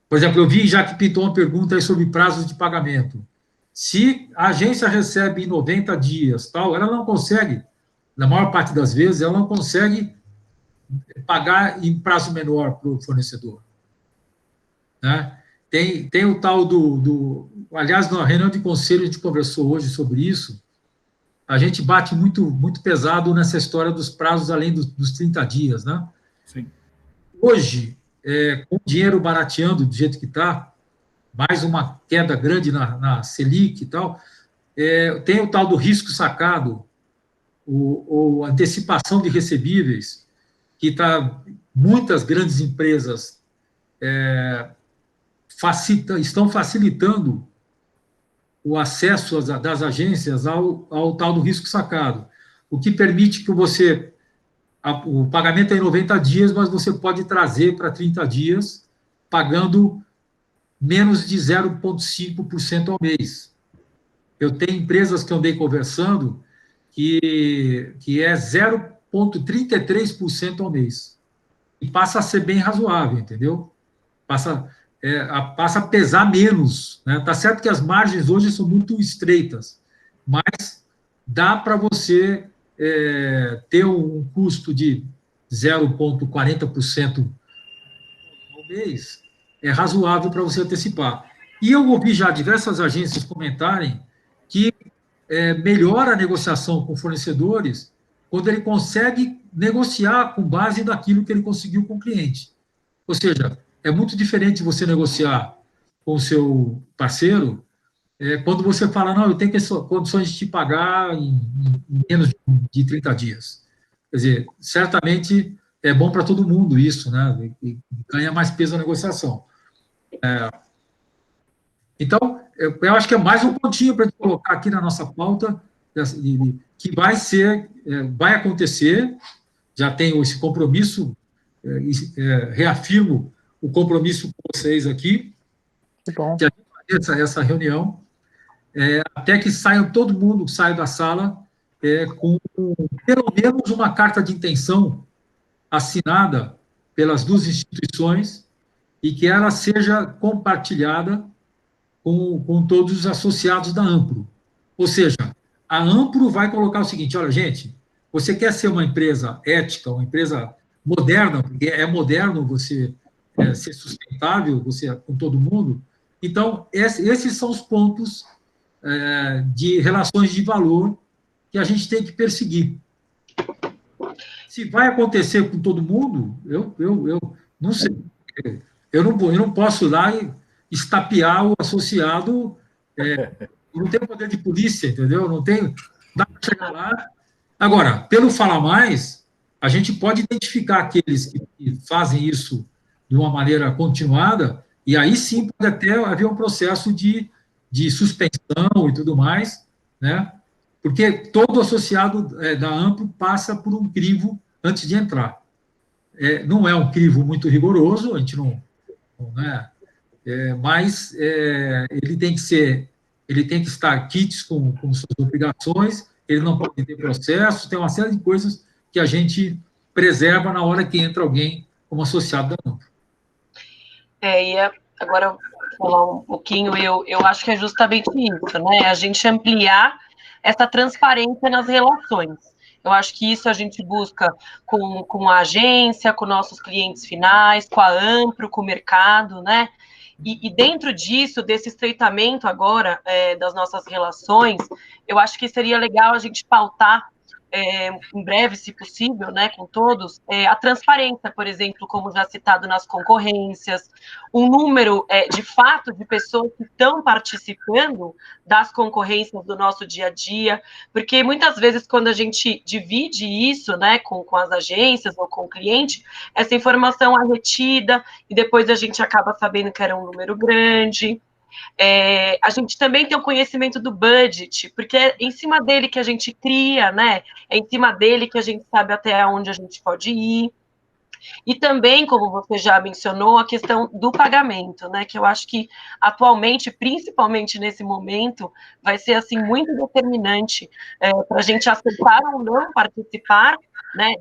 Por exemplo, eu vi já que pintou uma pergunta aí sobre prazos de pagamento. Se a agência recebe em 90 dias, ela não consegue, na maior parte das vezes, ela não consegue pagar em prazo menor para o fornecedor, né? Tem o tal aliás, na reunião de conselho, a gente conversou hoje sobre isso, a gente bate muito, muito pesado nessa história dos prazos além dos 30 dias, né? Sim. Hoje, com o dinheiro barateando do jeito que está, mais uma queda grande na Selic e tal, tem o tal do risco sacado, ou antecipação de recebíveis, que muitas grandes empresas estão facilitando o acesso das agências ao tal do risco sacado, o que permite que o pagamento é em 90 dias, mas você pode trazer para 30 dias, pagando menos de 0,5% ao mês. Eu tenho empresas que eu andei conversando que é 0,33% ao mês. E passa a ser bem razoável, entendeu? passa a pesar menos, né? Tá certo que as margens hoje são muito estreitas, mas dá para você ter um custo de 0,40% ao mês, é razoável para você antecipar. E eu ouvi já diversas agências comentarem que melhora a negociação com fornecedores quando ele consegue negociar com base naquilo que ele conseguiu com o cliente. Ou seja, é muito diferente você negociar com o seu parceiro quando você fala, não, eu tenho condições de te pagar em menos de 30 dias. Quer dizer, certamente é bom para todo mundo isso, né? E ganha mais peso na negociação. Então, eu acho que é mais um pontinho para a gente colocar aqui na nossa pauta, que vai acontecer, já tenho esse compromisso, reafirmo o compromisso com vocês aqui, Que bom. de a gente fazer essa reunião, até que todo mundo saia da sala com pelo menos uma carta de intenção assinada pelas duas instituições e que ela seja compartilhada com todos os associados da Ampro. Ou seja, a Ampro vai colocar o seguinte, olha, gente, você quer ser uma empresa ética, uma empresa moderna, porque é moderno você ser sustentável, você com todo mundo, então, esses são os pontos de relações de valor que a gente tem que perseguir. Se vai acontecer com todo mundo, eu não sei. Eu não posso lá estapear o associado, não tenho poder de polícia, entendeu? Não tenho, dá para chegar lá. Agora, pelo Fala Mais, a gente pode identificar aqueles que fazem isso de uma maneira continuada, e aí sim pode até haver um processo de suspensão e tudo mais, né? Porque todo associado da Ampro passa por um crivo antes de entrar. Não é um crivo muito rigoroso, a gente não mas ele tem que estar quites com suas obrigações, ele não pode ter processo, tem uma série de coisas que a gente preserva na hora que entra alguém como associado da Ampro. Agora, falar um pouquinho, eu acho que é justamente isso, né? A gente ampliar essa transparência nas relações. Eu acho que isso a gente busca com a agência, com nossos clientes finais, com a Ampro, com o mercado, né? E dentro disso, desse estreitamento agora das nossas relações, eu acho que seria legal a gente pautar em breve, se possível, né, com todos, a transparência, por exemplo, como já citado nas concorrências, um número, de fato, de pessoas que estão participando das concorrências do nosso dia a dia, porque muitas vezes, quando a gente divide isso, né, com as agências ou com o cliente, essa informação é retida e depois a gente acaba sabendo que era um número grande. A gente também tem o conhecimento do budget, porque é em cima dele que a gente cria, né? É em cima dele que a gente sabe até onde a gente pode ir. E também, como você já mencionou, a questão do pagamento, né? Que eu acho que atualmente, principalmente nesse momento, vai ser assim muito determinante para a gente aceitar ou não participar, né,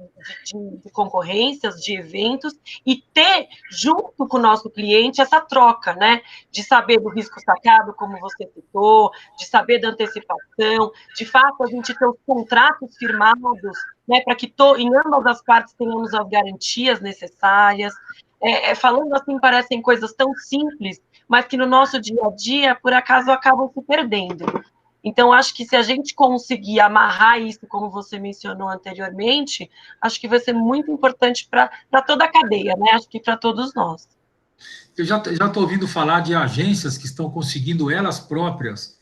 de concorrências, de eventos, e ter, junto com o nosso cliente, essa troca, né, de saber do risco sacado, como você citou, de saber da antecipação, de fato, a gente ter os contratos firmados, né, para que em ambas as partes tenhamos as garantias necessárias. Falando assim, parecem coisas tão simples, mas que no nosso dia a dia, por acaso, acabam se perdendo. Então, acho que se a gente conseguir amarrar isso, como você mencionou anteriormente, acho que vai ser muito importante para toda a cadeia, né? Acho que para todos nós. Eu já estou ouvindo falar de agências que estão conseguindo elas próprias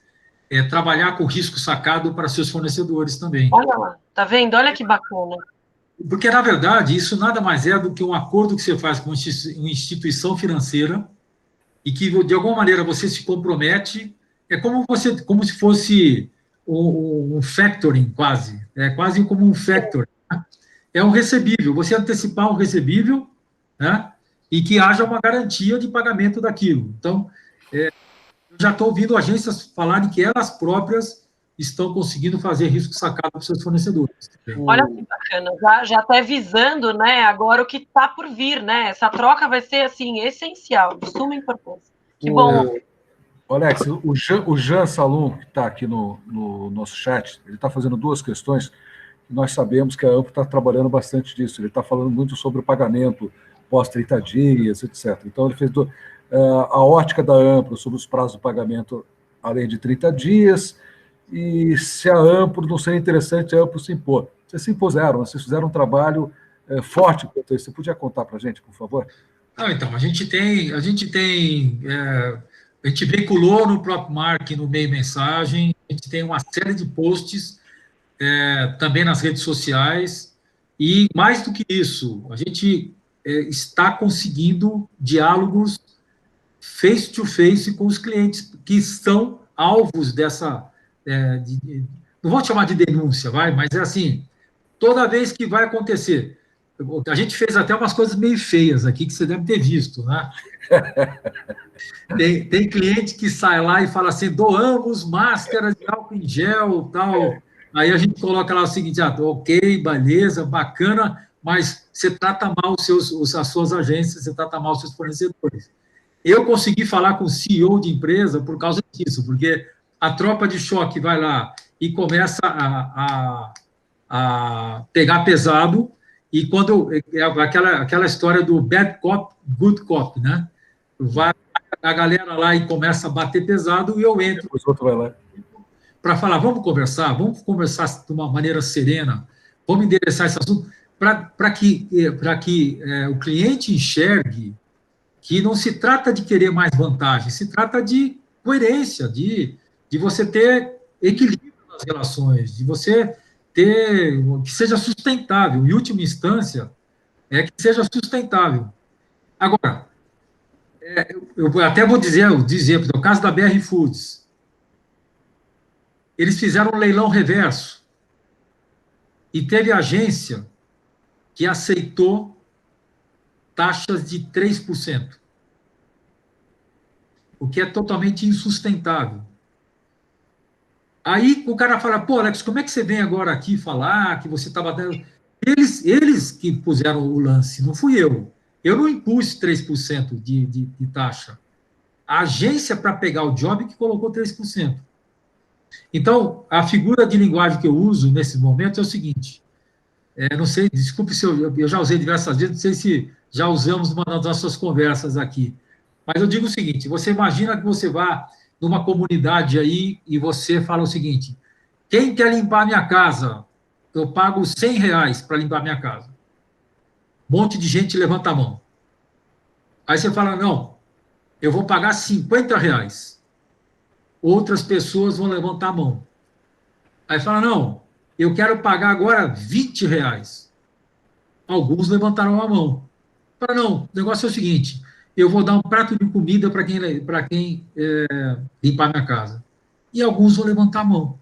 trabalhar com risco sacado para seus fornecedores também. Olha lá, tá vendo? Olha que bacana. Porque, na verdade, isso nada mais é do que um acordo que você faz com uma instituição financeira e que, de alguma maneira, você se compromete. É como se fosse um factoring, quase. É quase como um factoring. Né? É um recebível. Você antecipar um recebível, né? E que haja uma garantia de pagamento daquilo. Então, eu já estou ouvindo agências falarem que elas próprias estão conseguindo fazer risco sacado para os seus fornecedores. Olha que bacana, já até visando, né, agora o que está por vir, né? Essa troca vai ser, assim, essencial, de suma importância. Que bom. Alex, o Jean Salum, que está aqui no nosso chat, ele está fazendo duas questões que nós sabemos que a Amplo está trabalhando bastante disso. Ele está falando muito sobre o pagamento pós 30 dias, etc. Então, ele fez a ótica da Amplo sobre os prazos de pagamento além de 30 dias, e se a Amplo não seria interessante a Amplo se impor. Vocês se impuseram, vocês fizeram um trabalho forte quanto a isso. Você podia contar para a gente, por favor? Então, a gente veiculou no próprio Mark, no meio mensagem, a gente tem uma série de posts também nas redes sociais, e mais do que isso, a gente está conseguindo diálogos face-to-face com os clientes que são alvos dessa, não vou chamar de denúncia, mas é assim, toda vez que vai acontecer, a gente fez até umas coisas meio feias aqui, que você deve ter visto, né? Tem cliente que sai lá e fala assim, doamos máscaras de álcool em gel, tal. Aí a gente coloca lá o seguinte, ok, beleza, bacana, mas você trata mal as suas agências, você trata mal os seus fornecedores. Eu consegui falar com o CEO de empresa por causa disso, porque a tropa de choque vai lá e começa a pegar pesado, e quando aquela história do bad cop, good cop, né? Vai a galera lá e começa a bater pesado, e eu entro para falar, vamos conversar de uma maneira serena, vamos endereçar esse assunto, para que o cliente enxergue que não se trata de querer mais vantagem, se trata de coerência, de você ter equilíbrio nas relações, de você ter que seja sustentável, em última instância, que seja sustentável. Agora, eu até vou dizer, por caso da BR Foods, eles fizeram um leilão reverso e teve agência que aceitou taxas de 3%, o que é totalmente insustentável. Aí o cara fala, pô, Alex, como é que você vem agora aqui falar que você está batendo... Eles que puseram o lance, não fui eu. Eu não impus 3% de taxa. A agência, para pegar o job, que colocou 3%. Então, a figura de linguagem que eu uso nesse momento é o seguinte, não sei, desculpe se eu já usei diversas vezes, não sei se já usamos numa das nossas conversas aqui, mas eu digo o seguinte, você imagina que você vá numa comunidade aí e você fala o seguinte, quem quer limpar minha casa? Eu pago R$100 para limpar minha casa. Um monte de gente levanta a mão. Aí você fala, não, eu vou pagar R$50. Outras pessoas vão levantar a mão. Aí fala, não, eu quero pagar agora R$20. Alguns levantaram a mão. Fala, não, o negócio é o seguinte, eu vou dar um prato de comida para quem limpar minha casa. E alguns vão levantar a mão.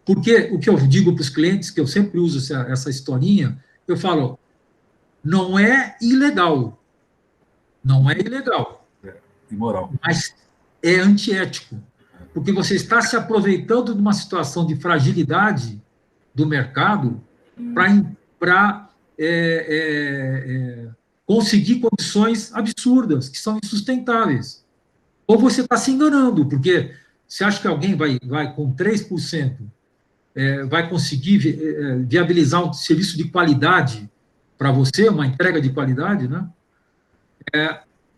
Porque o que eu digo para os clientes, que eu sempre uso essa historinha, eu falo, não é ilegal. Não é ilegal. É imoral. Mas é antiético. Porque você está se aproveitando de uma situação de fragilidade do mercado para conseguir condições absurdas, que são insustentáveis. Ou você está se enganando, porque você acha que alguém vai com 3%, vai conseguir viabilizar um serviço de qualidade para você, uma entrega de qualidade, né?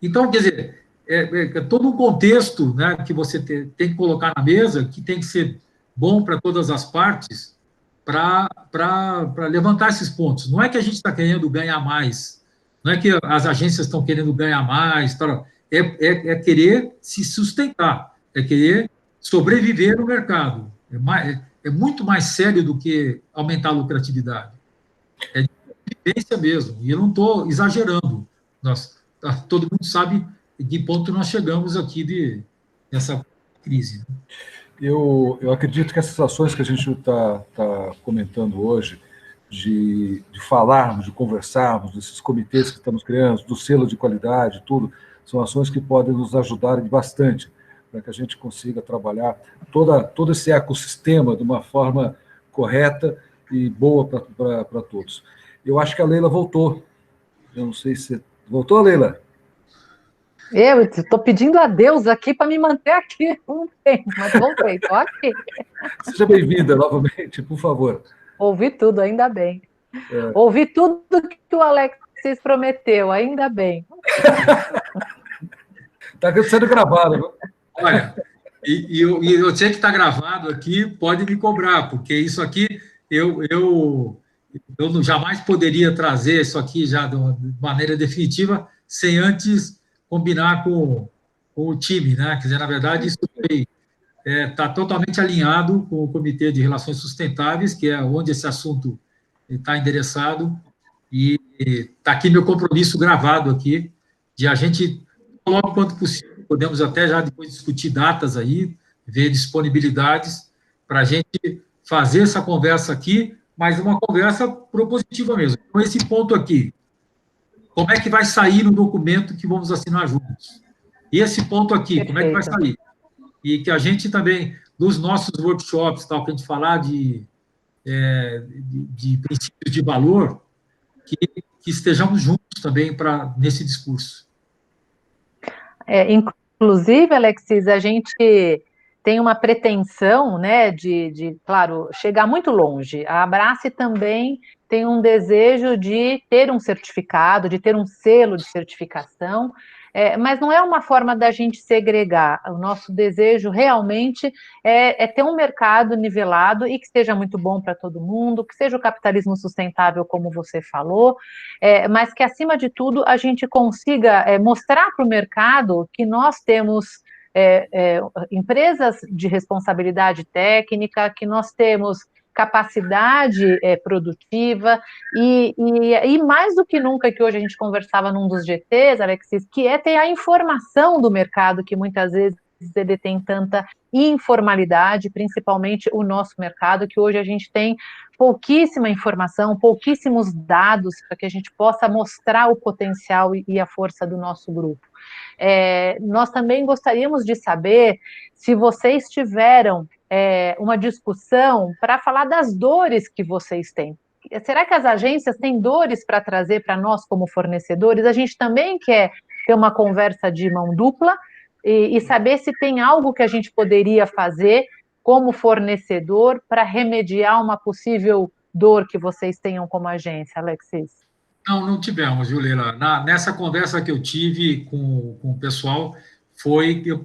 Então, quer dizer, é todo um contexto, né, que você tem que colocar na mesa, que tem que ser bom para todas as partes, para levantar esses pontos. Não é que a gente está querendo ganhar mais, não é que as agências estão querendo ganhar mais, é querer se sustentar, é querer sobreviver no mercado. É muito mais sério do que aumentar a lucratividade. É de vivência mesmo, e eu não estou exagerando. Todo mundo sabe de que ponto nós chegamos aqui dessa crise. Eu acredito que essas ações que a gente está comentando hoje, de falarmos, de conversarmos, desses comitês que estamos criando, do selo de qualidade, tudo, são ações que podem nos ajudar bastante para que a gente consiga trabalhar todo esse ecossistema de uma forma correta e boa para todos. Eu acho que a Leila voltou. Eu não sei se... Voltou, Leila? Eu estou pedindo a Deus aqui para me manter aqui um tempo, mas voltei, estou aqui. Seja bem-vinda novamente, por favor. Ouvi tudo, ainda bem. Ouvi tudo que o Alexis prometeu, ainda bem. Está sendo gravado. Viu? Olha, eu sei que está gravado aqui, pode me cobrar, porque isso aqui eu jamais poderia trazer isso aqui já de maneira definitiva sem antes combinar com o time, né? Quer dizer, na verdade, isso está totalmente alinhado com o Comitê de Relações Sustentáveis, que é onde esse assunto está endereçado, e está aqui meu compromisso gravado aqui, de a gente, logo quanto possível, podemos até já depois discutir datas aí, ver disponibilidades, para a gente fazer essa conversa aqui, mas uma conversa propositiva mesmo. Então, esse ponto aqui, como é que vai sair o documento que vamos assinar juntos? E esse ponto aqui, como é que vai sair? E que a gente também, nos nossos workshops, tal, que a gente falar de princípios de valor, que estejamos juntos também nesse discurso. Inclusive, Alexis, a gente tem uma pretensão, né, claro, chegar muito longe. A Abrace também tem um desejo de ter um certificado, de ter um selo de certificação, mas não é uma forma da gente segregar. O nosso desejo realmente é ter um mercado nivelado e que seja muito bom para todo mundo, que seja o capitalismo sustentável, como você falou, mas que, acima de tudo, a gente consiga mostrar para o mercado que nós temos empresas de responsabilidade técnica, que nós temos capacidade produtiva e mais do que nunca, que hoje a gente conversava num dos GTs, Alexis, que é ter a informação do mercado, que muitas vezes ele tem tanta informalidade, principalmente o nosso mercado, que hoje a gente tem pouquíssima informação, pouquíssimos dados para que a gente possa mostrar o potencial e a força do nosso grupo. Nós também gostaríamos de saber se vocês tiveram uma discussão para falar das dores que vocês têm. Será que as agências têm dores para trazer para nós como fornecedores? A gente também quer ter uma conversa de mão dupla e saber se tem algo que a gente poderia fazer como fornecedor para remediar uma possível dor que vocês tenham como agência, Alexis. Não tivemos, Juliana. Nessa conversa que eu tive com o pessoal,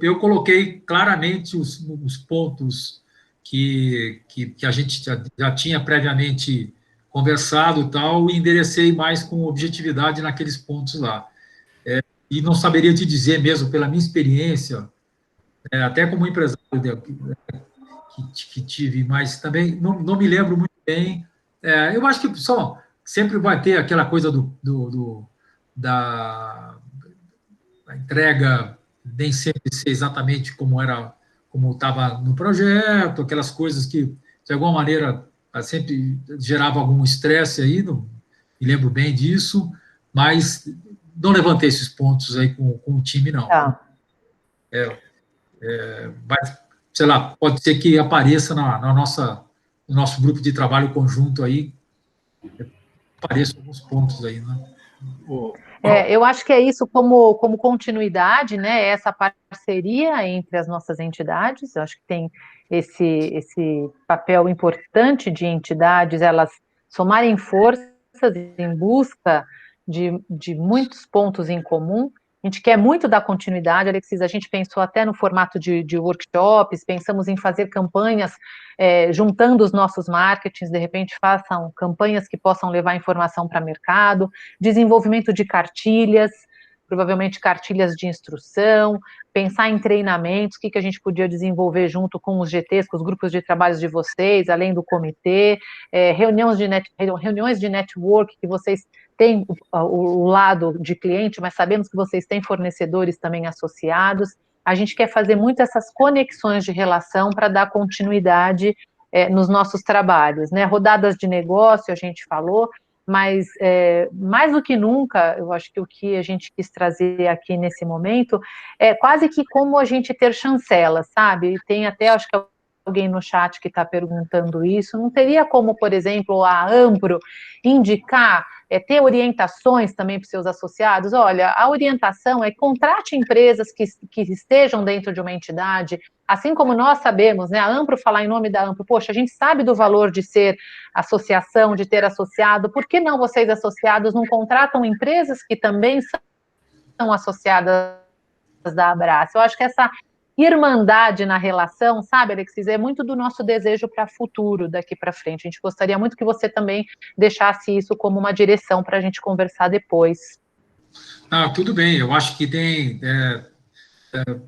eu coloquei claramente os pontos que a gente já tinha previamente conversado e tal, e enderecei mais com objetividade naqueles pontos lá. E não saberia te dizer mesmo, pela minha experiência, até como empresário que tive, mas também não me lembro muito bem. Eu acho que sempre vai ter aquela coisa da entrega, nem sempre ser exatamente como estava no projeto, aquelas coisas que, de alguma maneira, sempre gerava algum estresse aí, não me lembro bem disso, mas não levantei esses pontos aí com o time, não. Tá. Mas, sei lá, pode ser que apareça no nosso grupo de trabalho conjunto aí, apareçam alguns pontos aí, né? Eu acho que é isso como continuidade, né? Essa parceria entre as nossas entidades. Eu acho que tem esse papel importante de entidades, elas somarem forças em busca de muitos pontos em comum. A gente quer muito dar continuidade, Alexis. A gente pensou até no formato de workshops, pensamos em fazer campanhas juntando os nossos marketings, de repente façam campanhas que possam levar informação para o mercado, desenvolvimento de cartilhas, provavelmente cartilhas de instrução, pensar em treinamentos, o que a gente podia desenvolver junto com os GTs, com os grupos de trabalho de vocês, além do comitê, reuniões de network, que vocês têm o lado de cliente, mas sabemos que vocês têm fornecedores também associados. A gente quer fazer muito essas conexões de relação para dar continuidade nos nossos trabalhos, né? Rodadas de negócio, a gente falou, mas mais do que nunca, eu acho que o que a gente quis trazer aqui nesse momento é quase que como a gente ter chancela, sabe? Tem até, acho que alguém no chat que está perguntando isso, não teria como, por exemplo, a Ampro indicar, ter orientações também para os seus associados? Olha, a orientação é contrate empresas que estejam dentro de uma entidade, assim como nós sabemos, né, a Ampro, falar em nome da Ampro, poxa, a gente sabe do valor de ser associação, de ter associado, por que não vocês associados não contratam empresas que também são associadas da Abrace? Eu acho que essa irmandade na relação, sabe, Alexis, é muito do nosso desejo para o futuro, daqui para frente. A gente gostaria muito que você também deixasse isso como uma direção para a gente conversar depois. Tudo bem, eu acho que tem,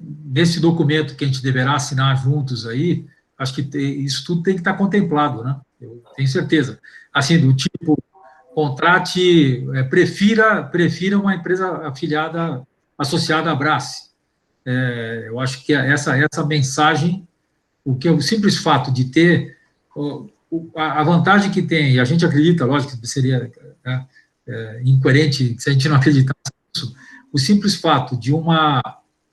nesse documento que a gente deverá assinar juntos aí, acho que isso tudo tem que estar contemplado, né? Eu tenho certeza. Assim, do tipo, contrate, prefira uma empresa afiliada, associada à Abrace. Eu acho que essa mensagem, o simples fato de ter a vantagem que tem, e a gente acredita, lógico que seria incoerente se a gente não acreditasse nisso, o simples fato de uma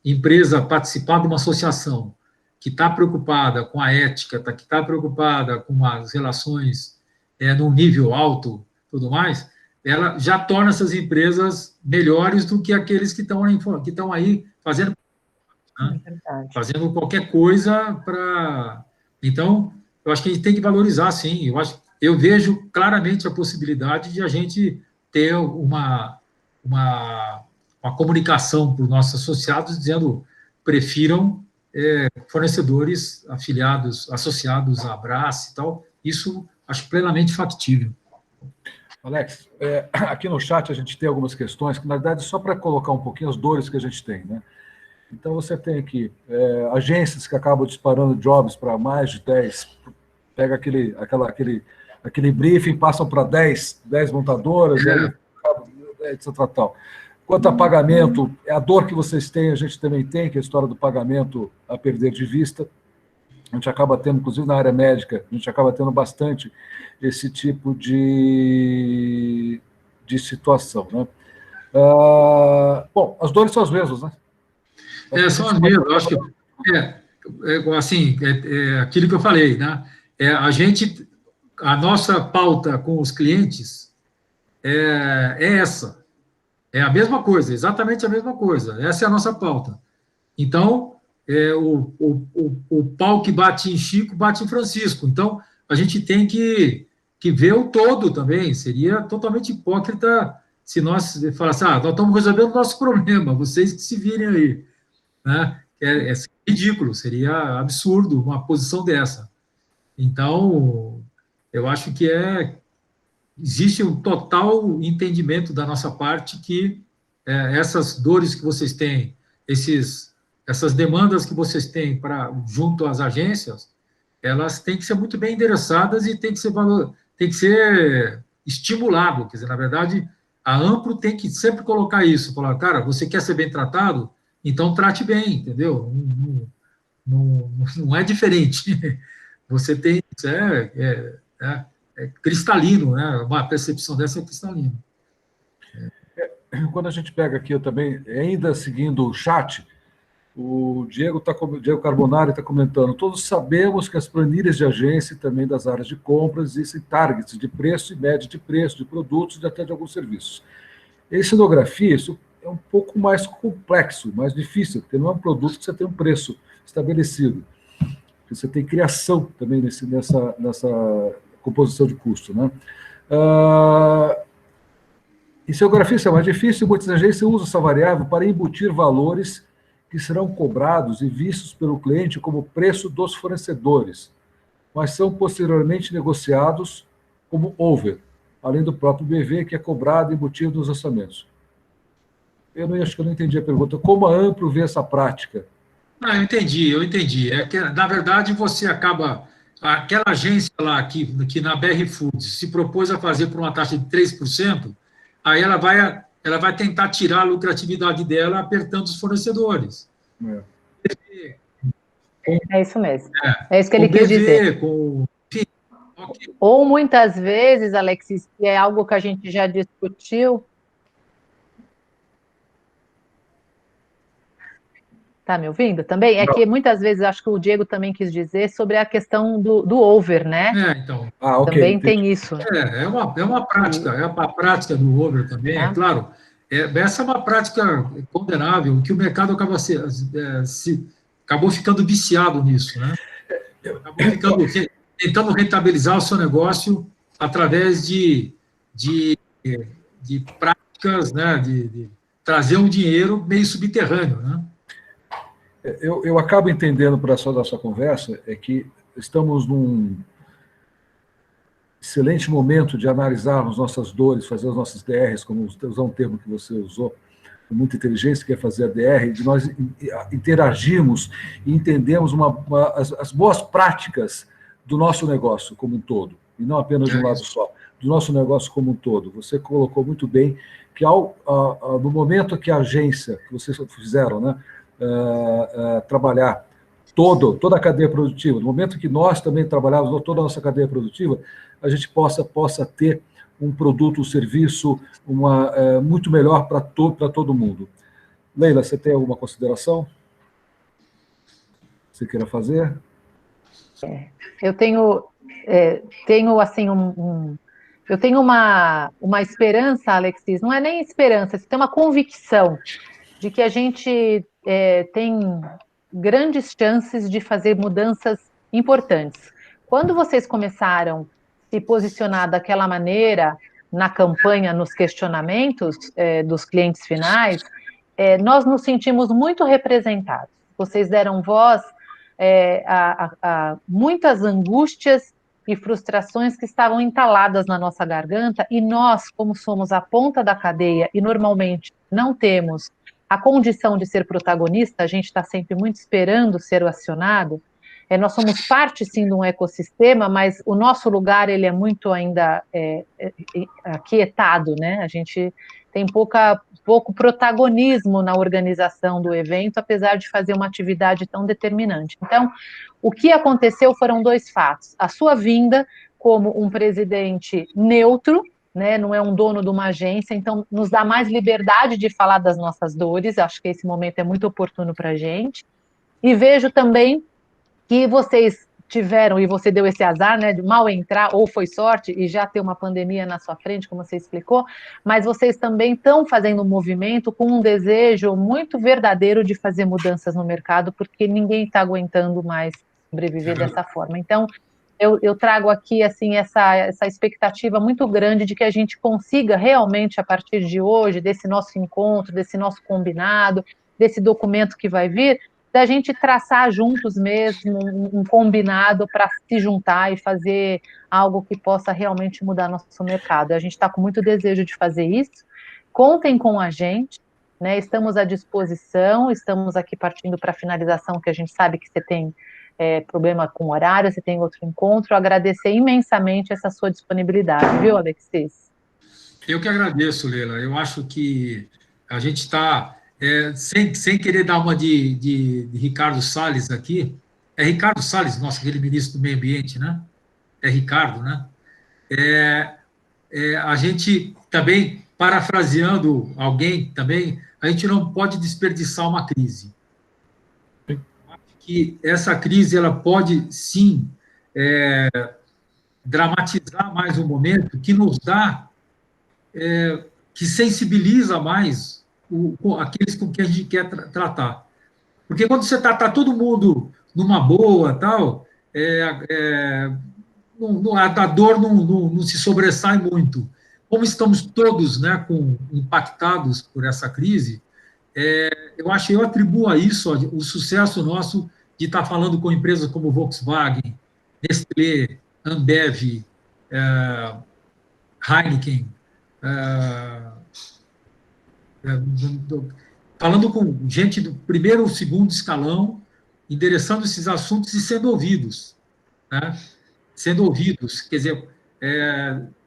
empresa participar de uma associação que está preocupada com a ética, que está preocupada com as relações num nível alto, tudo mais, ela já torna essas empresas melhores do que aqueles que estão aí fazendo fazendo qualquer coisa para... Então, eu acho que a gente tem que valorizar, sim. Eu vejo claramente a possibilidade de a gente ter uma comunicação para os nossos associados, dizendo prefiram fornecedores afiliados, associados à Abrace e tal. Isso acho plenamente factível. Alex, aqui no chat a gente tem algumas questões que, na verdade, só para colocar um pouquinho as dores que a gente tem, né? Então, você tem aqui agências que acabam disparando jobs para mais de 10, pega aquele briefing, passam para 10 montadoras, e aí, etc. Tal. Quanto a pagamento, a dor que vocês têm, a gente também tem, que é a história do pagamento a perder de vista. A gente acaba tendo, inclusive na área médica, a gente acaba tendo bastante esse tipo de situação, né? Bom, as dores são as mesmas, né? São as mesmas, eu acho que assim, aquilo que eu falei, né? A nossa pauta com os clientes é essa, é a mesma coisa, exatamente a mesma coisa, essa é a nossa pauta. Então, o pau que bate em Chico, bate em Francisco, então a gente tem que ver o todo também, seria totalmente hipócrita se nós falássemos, nós estamos resolvendo o nosso problema, vocês que se virem aí. Né? É ridículo, seria absurdo uma posição dessa. Então, eu acho que existe um total entendimento da nossa parte que essas dores que vocês têm, essas demandas que vocês têm junto às agências, elas têm que ser muito bem endereçadas e tem que ser estimulado. Quer dizer, na verdade, a Ampro tem que sempre colocar isso, falar, cara, você quer ser bem tratado? Então, trate bem, entendeu? Não é diferente. Você tem... É cristalino, né? Uma percepção dessa é cristalina. Quando a gente pega aqui, eu também, ainda seguindo o chat, o Diego Carbonari está comentando, todos sabemos que as planilhas de agência e também das áreas de compras existem targets de preço e média de preço de produtos e até de alguns serviços. Em cenografia, isso é um pouco mais complexo, mais difícil, porque não é um produto que você tem um preço estabelecido. Você tem criação também nessa composição de custo, né? Em cenografia isso é mais difícil, muitas agências usam essa variável para embutir valores que serão cobrados e vistos pelo cliente como preço dos fornecedores, mas são posteriormente negociados como over, além do próprio BV, que é cobrado e embutido nos orçamentos. Acho que eu não entendi a pergunta. Como a Ampro vê essa prática? Eu entendi. É que, na verdade, você acaba... Aquela agência lá que na BR Foods se propôs a fazer por uma taxa de 3%, aí ela vai tentar tirar a lucratividade dela apertando os fornecedores. É isso mesmo. É isso que ele quis dizer. Enfim, Ok. Ou muitas vezes, Alexis, que é algo que a gente já discutiu. Tá me ouvindo também? É que Não. muitas vezes acho que o Diego também quis dizer sobre a questão do over, né? Então, Ok, Também entendi. tem isso. é uma prática, é a prática do over também, é Tá? claro. Essa é uma prática condenável, que o mercado acabou ficando viciado nisso, né? Acabou tentando rentabilizar o seu negócio através de, de práticas, né? De trazer um dinheiro meio subterrâneo, né? Eu acabo entendendo para essa nossa conversa é que estamos num excelente momento de analisarmos nossas dores, fazer as nossas DRs, como usar um termo que você usou, com muita inteligência, que é fazer a DR, de nós interagirmos e entendermos as boas práticas do nosso negócio como um todo, e não apenas de um lado só, do nosso negócio como um todo. Você colocou muito bem que no momento que a agência, que vocês fizeram, né, trabalhar toda a cadeia produtiva, no momento que nós também trabalharmos toda a nossa cadeia produtiva, a gente possa ter um produto, um serviço muito melhor para todo mundo. Leila, você tem alguma consideração que você queira fazer? Eu tenho assim eu tenho uma esperança, Alexis, não é nem esperança, você tem uma convicção de que a gente tem grandes chances de fazer mudanças importantes. Quando vocês começaram a se posicionar daquela maneira na campanha, nos questionamentos dos clientes finais, nós nos sentimos muito representados. Vocês deram voz a muitas angústias e frustrações que estavam entaladas na nossa garganta, e nós, como somos a ponta da cadeia e normalmente não temos a condição de ser protagonista, a gente está sempre muito esperando ser acionado. Nós somos parte, sim, de um ecossistema, mas o nosso lugar ele é muito ainda aquietado, né? A gente tem pouco protagonismo na organização do evento, apesar de fazer uma atividade tão determinante. Então, o que aconteceu foram dois fatos. A sua vinda como um presidente neutro, né, não é um dono de uma agência, então nos dá mais liberdade de falar das nossas dores, acho que esse momento é muito oportuno para a gente. E vejo também que vocês tiveram, e você deu esse azar, né, de mal entrar, ou foi sorte, e já ter uma pandemia na sua frente, como você explicou, mas vocês também estão fazendo um movimento com um desejo muito verdadeiro de fazer mudanças no mercado, porque ninguém está aguentando mais sobreviver dessa forma. Então, eu trago aqui assim essa expectativa muito grande de que a gente consiga realmente, a partir de hoje, desse nosso encontro, desse nosso combinado, desse documento que vai vir, da gente traçar juntos mesmo um combinado para se juntar e fazer algo que possa realmente mudar nosso mercado. A gente está com muito desejo de fazer isso. Contem com a gente, né? Estamos à disposição, estamos aqui partindo para a finalização, que a gente sabe que você tem problema com o horário, você tem outro encontro. Agradecer imensamente essa sua disponibilidade, viu, Alexis? Eu que agradeço, Leila. Eu acho que a gente está, sem querer dar uma de Ricardo Salles aqui, é Ricardo Salles, nosso aquele ministro do Meio Ambiente, né? É Ricardo, né? A gente também, parafraseando alguém também, a gente não pode desperdiçar uma crise. Que essa crise ela pode, sim, dramatizar mais um momento, que nos dá, que sensibiliza mais aqueles com quem a gente quer tratar. Porque quando você está todo mundo numa boa, tal, a dor não se sobressai muito. Como estamos todos, né, impactados por essa crise, eu atribuo a isso o sucesso nosso de estar falando com empresas como Volkswagen, Nestlé, Ambev, Heineken, falando com gente do primeiro ou segundo escalão, endereçando esses assuntos e sendo ouvidos, né? Sendo ouvidos, quer dizer,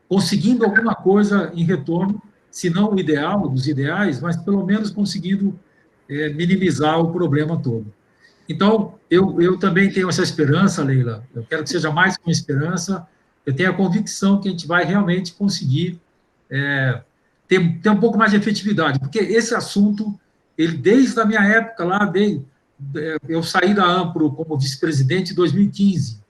conseguindo alguma coisa em retorno, se não o ideal dos ideais, mas pelo menos conseguindo minimizar o problema todo. Então, eu também tenho essa esperança, Leila, eu quero que seja mais que uma esperança, eu tenho a convicção que a gente vai realmente conseguir ter um pouco mais de efetividade, porque esse assunto, ele desde a minha época lá, eu saí da Ampro como vice-presidente em 2015.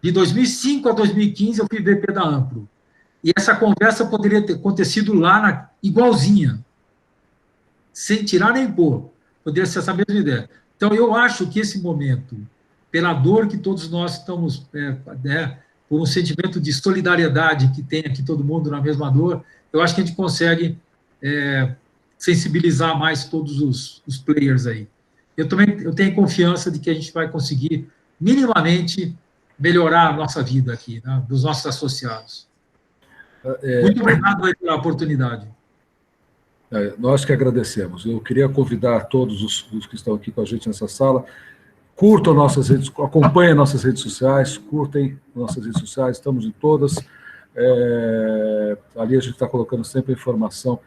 De 2005 a 2015 eu fui VP da Ampro. E essa conversa poderia ter acontecido lá igualzinha, sem tirar nem pôr. Poderia ser essa mesma ideia. Então, eu acho que esse momento, pela dor que todos nós estamos, por um sentimento de solidariedade que tem aqui todo mundo na mesma dor, eu acho que a gente consegue sensibilizar mais todos os players aí. Eu tenho confiança de que a gente vai conseguir, minimamente, melhorar a nossa vida aqui, né, dos nossos associados. Muito obrigado aí pela oportunidade. Nós que agradecemos. Eu queria convidar todos os que estão aqui com a gente nessa sala, curtam nossas redes, acompanhem nossas redes sociais, curtem nossas redes sociais, estamos em todas. Ali a gente está colocando sempre informação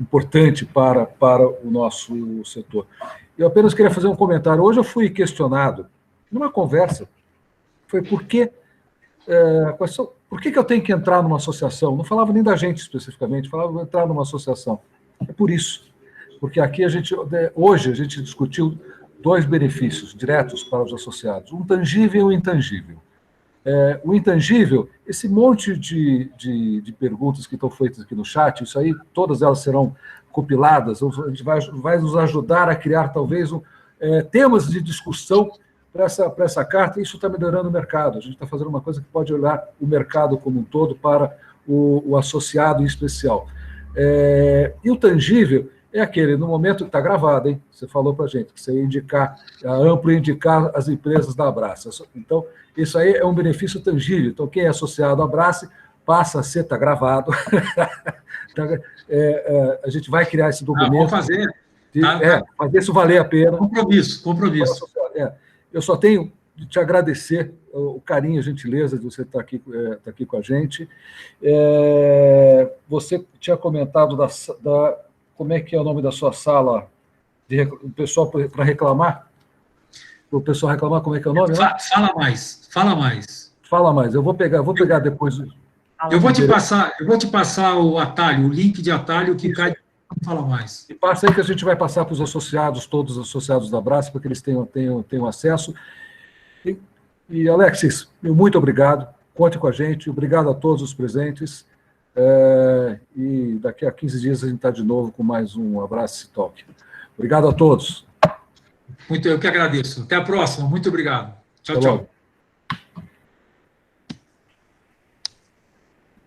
importante para o nosso setor. Eu apenas queria fazer um comentário. Hoje eu fui questionado, numa conversa, foi por que eu tenho que entrar numa associação? Não falava nem da gente especificamente, falava entrar numa associação. É por isso. Porque aqui hoje a gente discutiu 2 benefícios diretos para os associados, um tangível e um intangível. O intangível, esse monte de perguntas que estão feitas aqui no chat, isso aí, todas elas serão compiladas, a gente vai nos ajudar a criar, talvez, temas de discussão para essa carta, e isso está melhorando o mercado. A gente está fazendo uma coisa que pode olhar o mercado como um todo para o associado em especial. E o tangível é aquele, no momento que está gravado, hein? Você falou para a gente que você ia indicar, a Ampro ia indicar as empresas da Abrace. Então, isso aí é um benefício tangível. Então, quem é associado à Abrace passa a ser, está gravado. A gente vai criar esse documento. Vamos fazer. Fazer isso valer a pena. Compromisso. Eu só tenho de te agradecer o carinho, a gentileza de você estar aqui com a gente. Você tinha comentado como é que é o nome da sua sala, o pessoal para reclamar? O pessoal reclamar, como é que é o nome? Fala mais. Eu vou pegar depois. Eu vou te passar o atalho, o link de atalho que cai. Fala mais. E passa aí que a gente vai passar para os associados, todos os associados da Abrace, para que eles tenham acesso. E Alexis, muito obrigado. Conte com a gente. Obrigado a todos os presentes. E daqui a 15 dias a gente está de novo com mais um Abrace Talk. Obrigado a todos. Eu que agradeço. Até a próxima. Muito obrigado. Tchau, tchau.